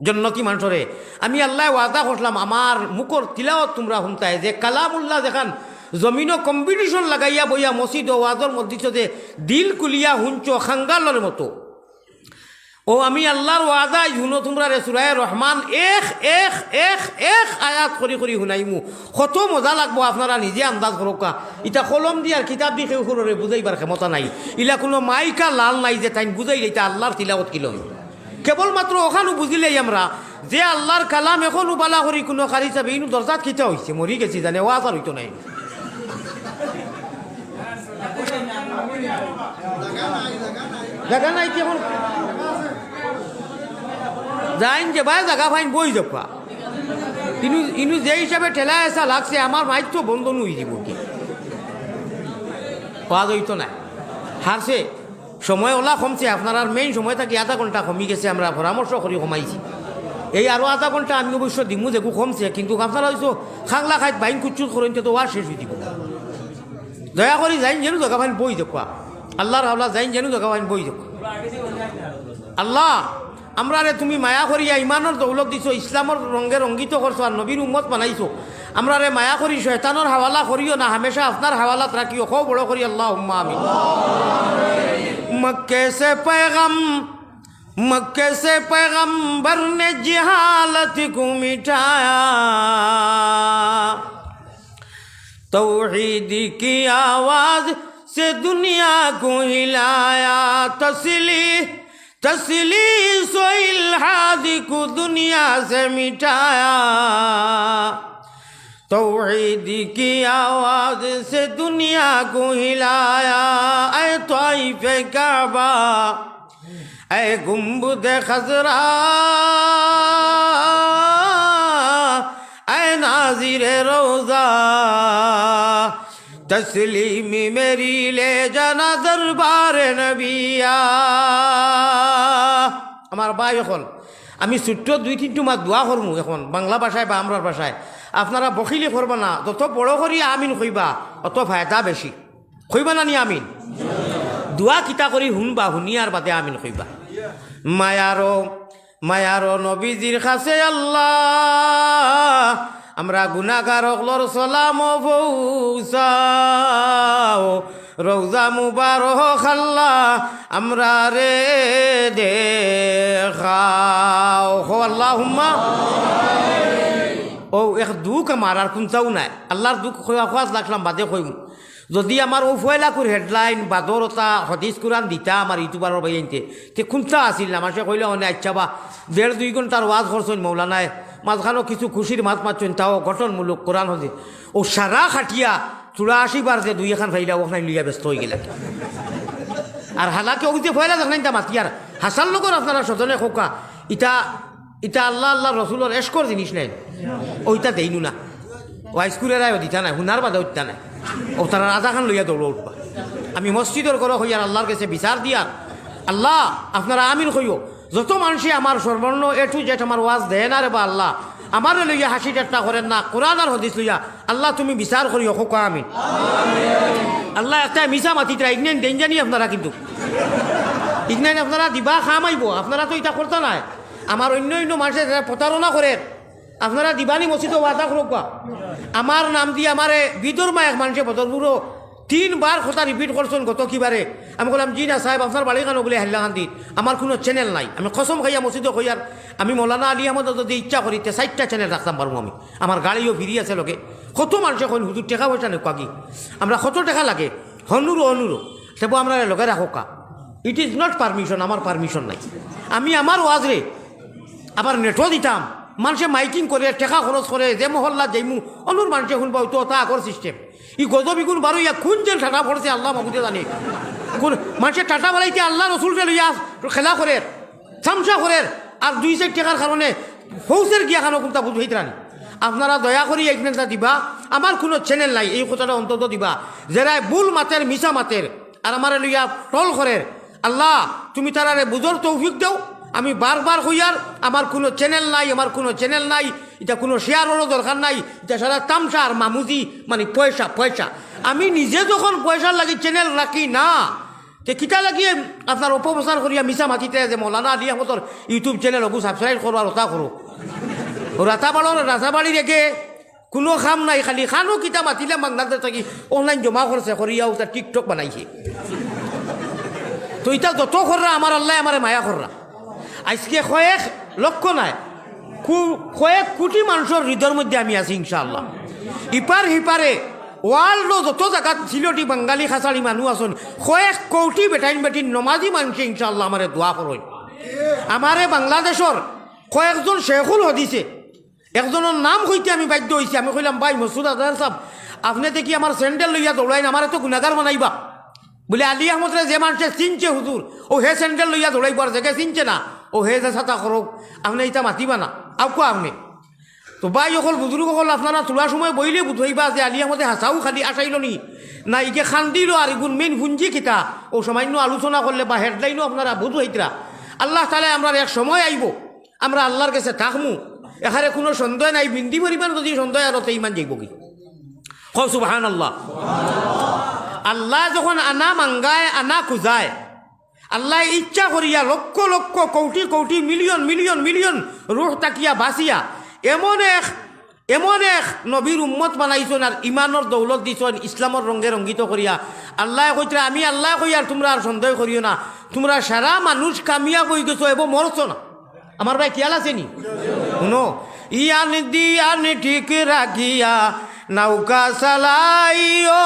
জন্নতি মানুষরে আমি আল্লাহ ওয়াদা করলাম আমার মুখর তিলাওয়াত তোমরা শুনতাই যে কালামুল্লাহ যেখান জমিনও কম্পিটিশন লাগাইয়া বইয়া মসজিদ ও ওয়াজর মসজিদ যে দিল কুলিয়া হুঞ্চ খাঙ্গালের মতো ও আমি আল্লাহর ওয়াদা শুনো তোমরা রে সূরা রহমান এক এক এক এক আয়াত করি করি শুনাইমু কত মজা লাগবো আপনারা নিজে আন্দাজ করোকা ইটা কলম দিয়ে আর কিতাব দিয়ে কেউ করে বুঝাইবার ক্ষমতা নাই ইলা কোনো মাইকা লাল নাই যে তাই বুঝাই এটা আল্লাহর তিলাওয়াত কিলম কেবলমাত্র ওখানো বুঝিলেই আমরা যে আল্লাহর কালাম এখনো বালা করি কোনো কারি যাবে ইনু দরজাত খিতা হয়েছে মরি গেছি জানে ওয়াজ আর হইতো নাই জায়গা নাই কি এখন যাইন যে ভাই জায়গা ফাইন বই যাবা ইনু যে হিসাবে ঠেলা এসা লাগছে আমার মাইক তো বন্ধ নুই দিব কি পাওয়া হইতো না হারছে সময় ওলা কমছে আপনার আর মেইন সময় থাকি আধা ঘন্টা কমি গেছে আমরা পরামর্শ করি কমাইছি এই আরও আধা ঘন্টা আমি অবশ্য দিমু দেখো কমছে কিন্তু আপনারা হয়েছো খাংলা খাইত বাইন কুচুর করেন তো আর শেষ হয়ে দিব দয়া করি যাইন যেন জায়গা ফাইন বই দেখবা আল্লাহর হাওলা যাইন যেন জায়গা ফাইন বই দেখবা আল্লাহ আমরা রে তুমি মায়া করিয়া ইমানের দৌলত দিছো ইসলামর রঙে রঙ্গিত করছো আর নবীর উম্মত বানাইছো আমরা রে মায়া করি শয়তানোর হাওয়ালা করিও না হামেশা আপনার হাওয়ালাত রাখিও খুব বড় করি আল্লাহ আমিন मक्के से पैगंबर ने जहालत को मिटाया तौहीद की आवाज से दुनिया को हिलाया तसली सो इल्हाद को दुनिया से मिटाया तौहीद की आवाज से दुनिया को हिलाया ऐ ताइफ काबा ऐ गुंबद खजरा ऐ नाज़िर रोज़ा तस्लीमी मेरी ले जाना दरबार नबिया আমার ভাই এখন আমি ছোট্ট 2-3 মাস দোয়া করমু এখন বাংলা ভাষায় বা আমরার ভাষায় আপনারা বখিলে করবা না যত বড় করি আমিন কইবা অত ফায়দা বেশি কইবা না নি আমিন? দোয়া কিতা করি শুনবা, শুনিয়ার বাদে আমিন কইবা। মায়ারো নবীজির কাছে আল্লাহ আমরা গুনাহগার অকলর সালাম পৌঁছাও, রওজা মুবারক আল্লাহ আমরা রে দেখাও। হো আল্লাহুম্মা ও এক দুঃখ আমার আর কোনটাও নাই। আল্লাহর দুঃখ খোয়াজ লাগলাম বাদে কইম। যদি আমার ও ফয়লাকুর হেডলাইন বাদরতা হদিস কুরান দিতা আমার ইউটিউবারের বাইনতে তে কোনটা আসিল না? মাসে কইলে অনেক আচ্ছা বা 1.5-2 ঘন্টার ওয়াজ করছেন মৌলানায়, মাঝখানেও কিছু খুশির মাত মারছেন, তাও গঠনমূলক কোরআন হদিস। ও সারা খাটিয়া 84 বার যে 2 এখান ফাইলা ওখানে লইয়া ব্যস্ত হয়ে গেলেন। আর হালাকে ওই যে ফয়লা দেখলেন তা মাতিয়ার হাসান লোকের আপনারা সজনে খোকা ইটা আল্লাহ আল্লাহ রসুলের এসকর জিনিস নাই, ওইটা দেইনু না। ও হাইস্কুলেরাও দিতা নাই, হুনার বাদে উঠতা নাই। ও তারা রাজা খান লইয়া দৌড় উঠবা। আমি মসজিদের করো হইয়ার আল্লাহর কাছে বিচার দিয়ার আল্লাহ আপনারা আমিন কইও। যত মানুষে আমার সর্বর্ণ টু জেড আমার ওয়াজ দেয় না রে বা আল্লাহ আমার লইয়া হাসি ঠাট্টা করেন না, কোরআন আর হদিস লইয়া আল্লাহ তুমি বিচার করিও খোকা আমিন। আল্লাহ একটা মিশা মাতিটা ইগনেন দেন জানি আপনারা, কিন্তু ইগনেন আপনারা দিবা খামাইব। আপনারা তো এটা করতে নাই। আমার অন্য মানুষের যারা প্রতারণা করে আপনারা দিবানি মসজিদ ওয়াদা করবা। আমার নাম দিয়ে আমারে বিদর্মা এক মানুষে বদরপুরও 3 বার কথা রিপিট করছেন গত কিবারে। আমি বললাম জি না সাহেব আপনার বাড়ি কেন বলে হাল্লাকান্দির আমার কোনো চ্যানেল নাই। আমি কসম খাইয়া মসজিদে কইয়ার আমি মৌলানা আলী আহমদ যদি ইচ্ছা করিতে 4টা চ্যানেল রাখতাম পারবো আমি। আমার গাড়িও ফিরি আছে লোকে কত মানুষে কইন হুজুর টাকা পয়সা নেই কাকি আমরা কত টাকা লাগে হনুরো সেবো আমরা লোকে রাখো কা। ইট ইজ নট পারমিশন, আমার পারমিশন নাই। আমি আমার ওয়াজরে আবার নেটও দিতাম, মানুষে মাইকিং করে টাকা খরচ করে যে মহল্লা যাইমু অনুর মানুষে শুনবা তো তা আগর সিস্টেম। ই গজবিগুন বারো ইয়া খুন যেন টাটা পড়ছে আল্লাহ মাহবুদে জানি। কোন মানুষের টাটা বালাইতে আল্লাহ রসুলকে লইয়া খেলা করে চামচা করে আর 2 টাকার কারণে ফৌসের গিয়া খানো কোনটা বুঝ হইতে রানি। আপনারা দয়া করি এইখানটা দিবা। আমার কোনো চ্যানেল নাই, এই কথাটা অন্তত দিবা। যারা বুল মাতের মিশা মাতের আর আমার লইয়া টল করে আল্লাহ তুমি তারারে বুঝর তৌফিক দাও। আমি বারবার হইয়ার আমার কোনো চ্যানেল নাই, আমার কোনো চ্যানেল নাই, এটা কোনো শেয়ারেরও দরকার নাই। এটা সারা তামসা আর মামুজি মানে পয়সা। আমি নিজে যখন পয়সার লাগি চ্যানেল রাখি না তে কিতা লাগিয়ে আপনার অপপ্রচার করিয়া মিশা মাতিতে যে মৌলানা আলী আহমদর ইউটিউব চ্যানেল ওগু সাবস্ক্রাইব করো আর ওটা করো। ও রাতাবাড়ি রেখে কোনো কাম নাই, খালি খানো কিতা মাতিলে বাংলাদেশ থাকি অনলাইন জমা করছে করিয়া ওটা টিকটক বানাইছে। তো এটা যত কররা আমার আল্লাহ আমার মায়া কররা। আজকে কয়েক লক্ষ নাই কয়েক কোটি মানুষের হৃদয়ের মধ্যে আমি আছি ইনশাআল্লাহ। ইপার হিপারে ওয়ার্ল্ডও যত জায়গা সিলটি বাঙালি খাসাড়ি মানুষ আছেন কয়েক কোটি বেটিন নমাজি মানুষে ইনশাআল্লাহ আমারে দোয়া করই। আমারে বাংলাদেশের কয়েকজন শেখুল হদিছে একজনের নাম হইতে আমি বাধ্য হয়েছি। আমি কইলাম ভাই মসুদ আজহার সাহেব আপনি দেখি আমার স্যান্ডেল লইয়া দৌড়াইন, আমার তো গুনাগার বানাইবা বলে। আলী আহমদরে যে মানুষে চিনছে হুজুর ও হে স্যান্ডেল লইয়া দৌড়াইব আর জায়গায় চিনছে না ও হে যে ছাতা করক আপনি এটা মাতিবা না আউকা আপনি। তো ভাই অকল বুজুর্গ সকল আপনারা তোলার সময় বইলে বুঝাইবা যে আলী আহমদে হাসাও খালি আসাইল নি না ইকে খান্দিল আর এগুন মেইন ফুঞ্জি কিতা ও সামান্য আলোচনা করলে বা হেডলাইনও আপনারা বুঝাইতরা। আল্লাহ তাহলে আমরা এক সময় আইব আমরা আল্লাহর কাছে থাকমু, এখানে কোনো সন্দেহ নাই। বিন্দি পরিমাণ যদি সন্দেহ আর ইমান যাইব কি সুবহানাল্লাহ। আল্লাহ যখন আনা মাঙ্গায় আনা খুঁজায় আল্লাহ ইচ্ছা করিয়া লক্ষ লক্ষ কোটি কোটি মিলিয়ন রুহ তাকিয়া বাঁচিয়া এমন এক নবীর উম্মত বানাইছেন আর ইমানের দৌলত দিছেন ইসলামের রঙে রঙ্গিত করিয়া। আল্লাহ কইতে আমি আল্লাহ কই আর তোমরা আর সন্দেহ করিও না, তোমরা সারা মানুষ কামিয়া বই গেছো এবং মরছো না। আমার ভাই খেয়াল আছে নি শুনো ইয়ান ঠিক রাখিয়া নৌকা চালাইও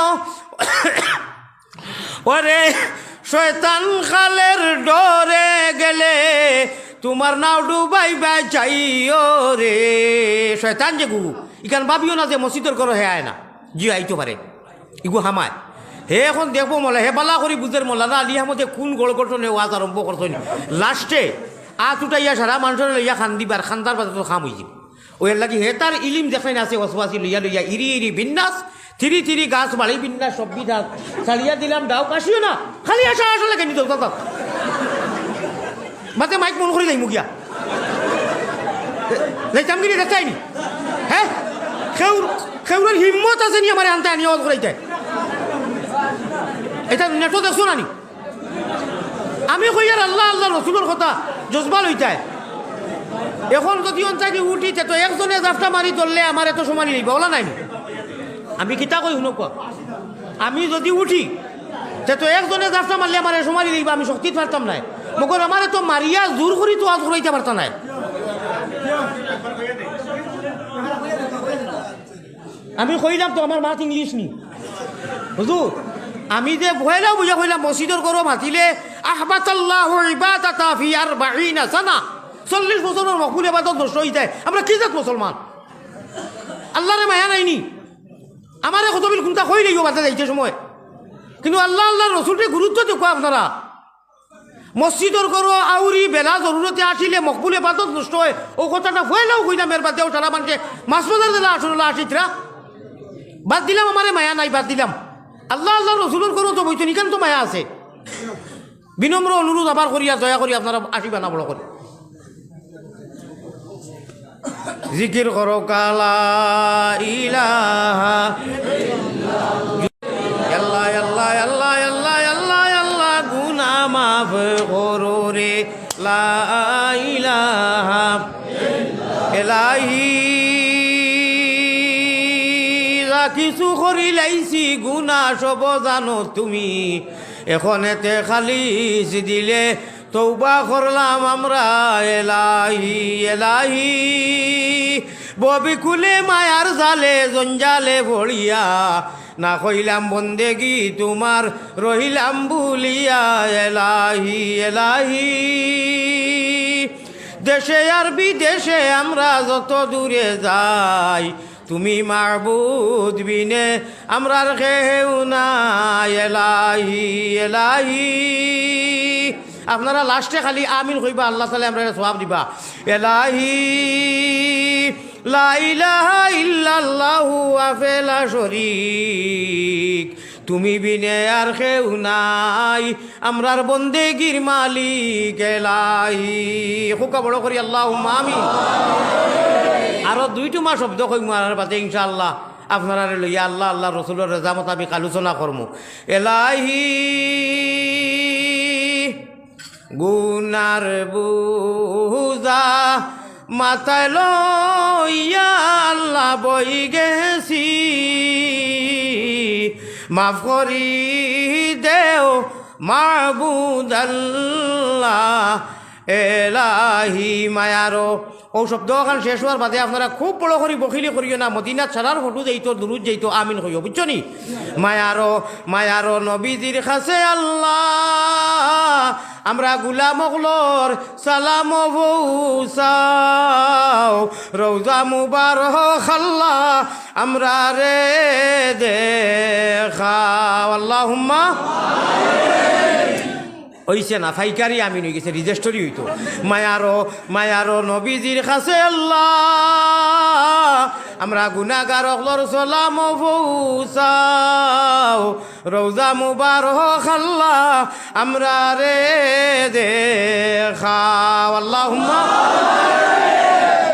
ওরে শয়তান খালের ডরে গেলে তোমার নাও ডুবাই চাইও রে। শয়তান যে গু ইখান ভাবিও না যে মসজিদের করো হে আয় না জি আইতে পারে ইগু হামায় হে এখন দেখবো মলা হে বালা করি বুঝের মৌলানা আলী আহমদে কোন গোল গঠনে ওয়াজ আরম্ভ করছেন লাস্টে উঠাইয়া সারা মানুষের লইয়া খান দিবার খান্দার বাজে তো খাম হয়েছিল। ওই লাগি হে তার ইলিম দেখেন আছে ওয়াসওয়াসি লইয়া ইরি বিন্যাস থিরি গাছ বাড়ি বিন্যাস সব বিধাস ছাড়িয়া দিলাম ডাও কাশিও না খালি আসা আসলে কেন তো মাতে মাইক মন করে যাই মুখিয়া যাইতাম কিনে দেখাইনি। হ্যাঁ খেউরের হিম্মত আছে নি আমার আনতে আনিয়া করাইতে এটা নেটও দেখছো নানি আমি কই আর আল্লাহ আল্লাহ রসুলের কথা জজবা লইতায় এখন যদি অঞ্চাকি উঠিতে তো একজনে জাফটা মারি ধরলে আমার এত সময় লইবা ওলা নাই আমি কিতা কই শুনো কোয়া আমি যদি উঠি তো একজনে জাফটা মারলে আমার সময় লইবা আমি শক্তি পারতাম নাই মগর আমার তো মারিয়া জোর করি তো আজ করাইতে পারতাম নাই আমি কইলাম তো আমার মাত ইংলিশ নি হুজুর আমি যে ভয়লাও বুঝা কইলাম মসজিদের করো মাতিলে আহবাতাল্লাহু ইবাদাতা ফি 40 সানা 40 বছরের মকবুল ইবাদত নষ্ট হয়ে যায় আমরা কি জাত মুসলমান আল্লাহরে মায়া নাইনি আমারে কতবিল কোনটা কই লইও বাতে যাইতে সময় কিন্তু আল্লাহ আল্লাহ রসুলকে গুরুত্ব দেখো আপনারা মসজিদর করো আউরি বেলা জরুরতে আসিলে মকবুল ইবাদত নষ্ট হয় ও কথাটা ভয়লাও কইলাম এর বাদেও সারা মানুষে মাছ বাজার দিলা আসলে আসিতরা বাদ দিলাম আমারে মায়া নাই বাদ দিলাম আল্লাহ আল্লাহ রসুলের করো তো বইতো নিকান তো মায়া আছে বিনম্র অনুরোধ আবার করিয়া দয়া করি আপনারা আসিবা না বড় করে জিকির করো কালা ইলাহা আল্লাহ আল্লাহ আল্লাহ আল্লাহ আল্লাহ আল্লাহ গুনাহ মাফ করো রে লা ইলাহা ইলাহি কিছু করি লাইছি গুনা সব জানো তুমি এখন এতে খালিস দিলে তৌবা করলাম আমরা এলাহি এলাহি ববিকুলে মায়ার জালে জঞ্জালে ভরিয়া না কইলাম বন্দেগি তোমার রহিলাম ভুলিয়া এলাহি এলাহি দেশে আর বিদেশে আমরা যত দূরে যাই তুমি মাহবুদ বিনে আমরার কেউ নাই এলাহি এলাহি আপনারা লাস্টে খালি আমিন কইবা আল্লাহ তাআলা আমরা সওয়াব দিবা এলাহি লা ইলাহা ইল্লাল্লাহু ওয়া শরীক তুমি বিনে আর কেউ নাই আমরার বন্দেগীর মালিক এলাহি খুকা বড় করি আল্লাহুম্মা আমিন আরো 2টি মাস শব্দ কইমু আর বাদে ইনশাআল্লাহ আপনারা লইয়া আল্লাহ আল্লাহ রসুলের রেজা মোতাবিক আলোচনা করমু এলাহি গুনার বুজা মাথায় লইয়া আল্লাহ বই গেছি মাফ করি দেও মাহবুদ আল্লাহ এলাহি মায়ারো ও শব্দ ওখান শেষ হওয়ার বাদে আপনারা খুব বড় করি বকিলি করিও না মদিনাত ছাড়ার ফটো যাইতো দুরুদ যাইতো আমিন হইও বুঝছো নি মায়ারো নবীজির কাছে আল্লাহ আমরা গুলাম হলর সালাম বৌসাও রওজা মুবারক আল্লাহ আমরা রে দেখাও আল্লাহুম্মা হইছে না ফাইকারি আমিন হয়ে গেছে রেজিস্ট্রি হইতো মায়ারো নবীজির কাছে আল্লাহ আমরা গুনাহগার হলর সালাম পৌঁছাও রওজা মুবারক আল্লাহ আমরা রে দেখাও আল্লাহুম্মা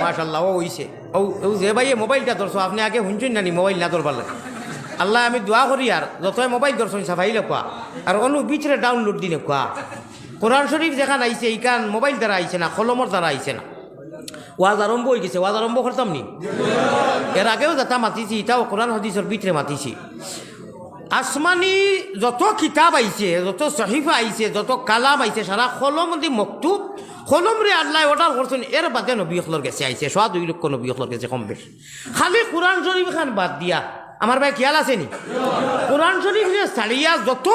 মাশাআল্লাহ ও হইছে ও যে ভাইয়ে মোবাইলটা ধরছো আপনি আগে শুনছেন না নি মোবাইল না ধরবার লাগে আল্লাহ আমি দোয়া করি আর যতই মোবাইল দর্শন সাফাইলে কোয়া আর অনু বিচরে ডাউনলোড দিনে কোয়া কোরআন শরীফ যেখানে আইছে এইখান মোবাইল দ্বারা আইছে না কলমর দ্বারা আইছে না ওয়াজ আরম্ভ হয়ে গেছে ওয়াজ আরম্ভ করতাম নি এর আগেও যাতা মাতিছি এটাও কোরআন হাদিসের ভিতরে মাতিছি আসমানি যত কিতাব আইছে যত সহিফা আইছে যত কালাম আইছে সারা কলম দি মকতুব কলম রে আল্লাহ অর্ডার করছেন এর বাদে নবী হলর গেছে আইছে 2 লক্ষ নবী হলর গেছে কম বেশ খালি কোরআন শরীফ খান বাদ দিয়া আমার ভাই খেয়াল আসেনি কোরআন শরীফ ছাড়িয়া যত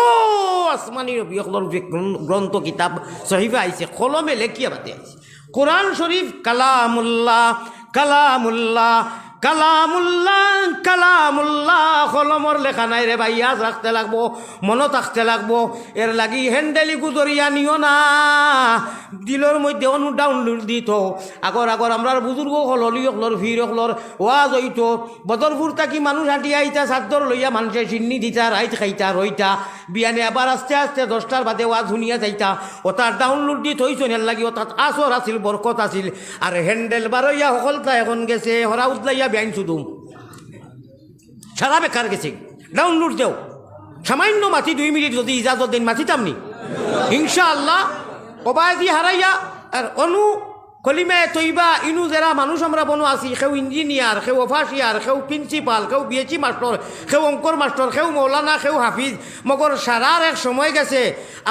আসমানি নবী হলর যে গ্রন্থ কিতাব সহিফা আইছে কলমে লেখিয়া বাদে আইছে কোরআন শরীফ কালামুল্লাহ কালামুল্লাহ কালামুল্লাহ কালামুল্লাহ কলমর লেখা নাই রে ভাই আজ রাখতে লাগবো মনে থাকতে লাগবো এর লাগি হ্যান্ডেলি গুদরিয়া নিও না দিলর মধ্যে অনু ডাউনলোড দিত আগর আমরা বুজুর্গ হল অলি হলর ভিড় হলর ওয়াজ হইতো বদরপুর থাকি মানুষ হাঁটি আইতা চাদর লইয়া মানুষে চিন্নি দিতা রাইত খাইতা রইতা বিয়ানে আবার আস্তে আস্তে 10টার বাদে ওয়াজ শুনিয়া যাইতা ও তার ডাউনলোড দিত হইতো এর লাগি ও তাত আসর আছিল বরকত আছিল আর হ্যান্ডেল বারইয়া সকলতা এখন গেছে হরা উতলাইয়া বেআইন শুধু সারা বেকার গেছে ডাউনলোড দেও সামান্য মাতি 2 মিনিট যদি ইজাজত দিন মাতিতামনি ইনশাআল্লাহ ওবায়দি হারাইয়া আর অনু কলিমে তৈবা ইনু যারা মানুষ আমরা বনো আছি কেউ ইঞ্জিনিয়ার কেউ অফাসিয়ার কেউ প্রিন্সিপাল কেউ বিএসসি মাস্টার কেউ অঙ্কর মাস্টার কেউ মৌলানা কেউ হাফিজ মগর সারার এক সময় গেছে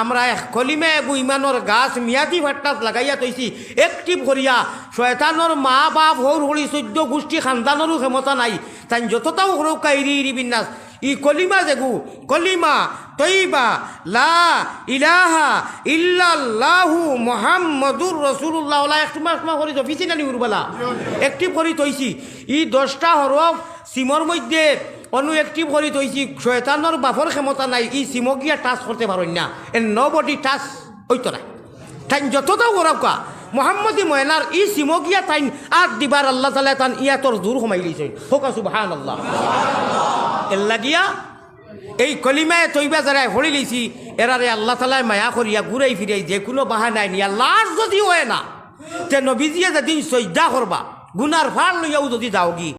আমরা এক কলিমে ইমানোর গাছ মিয়াদি ভাট্টাত লাগাইয়া তৈছি একটিভ করিয়া শয়তানোর মা বাপ হৌর হরি 14 গোষ্ঠী খানদানোরও ক্ষমতা নাই তাই যতটাও হরৌকা ইরি বিন্যাস ই কলিমা যেগু কলিমা তৈবা লা ইলাহা ইল্লাল্লাহু মুহাম্মাদুর রাসূলুল্লাহ ওলা একটু মাস করি তো ফিসি নানি উরবালা একটিভ করি তৈছি ই 10টা হরফ সিমর মধ্যে অনু একটিভ করি তৈছি শয়তানোর বাপর ক্ষমতা নাই ই সিমগিয়া টাচ করতে পারেন না এ নবডি টাচ হইতো না তাই যতটাও ওরাকা মোহাম্মদী ময়নার ই সিমগিয়া তাইন আট দিবার আল্লাহ তাআলা তান ইয়াতর দূর কমাই লইছে হোকা সুবহানাল্লাহ এল্লা দিয়া এই কলিমায় তৈবা যারা হরি লইছি এরারে আল্লাহ তাআলা মায়া করিয়া ঘুরাই ফিরাই যে কোনো বাহানায় নিয়া লাশ যদি হয় না তে নবীজিয়ে যেদিন সজদা করবা গুনার ফাল লইয়াও যদি যাওগি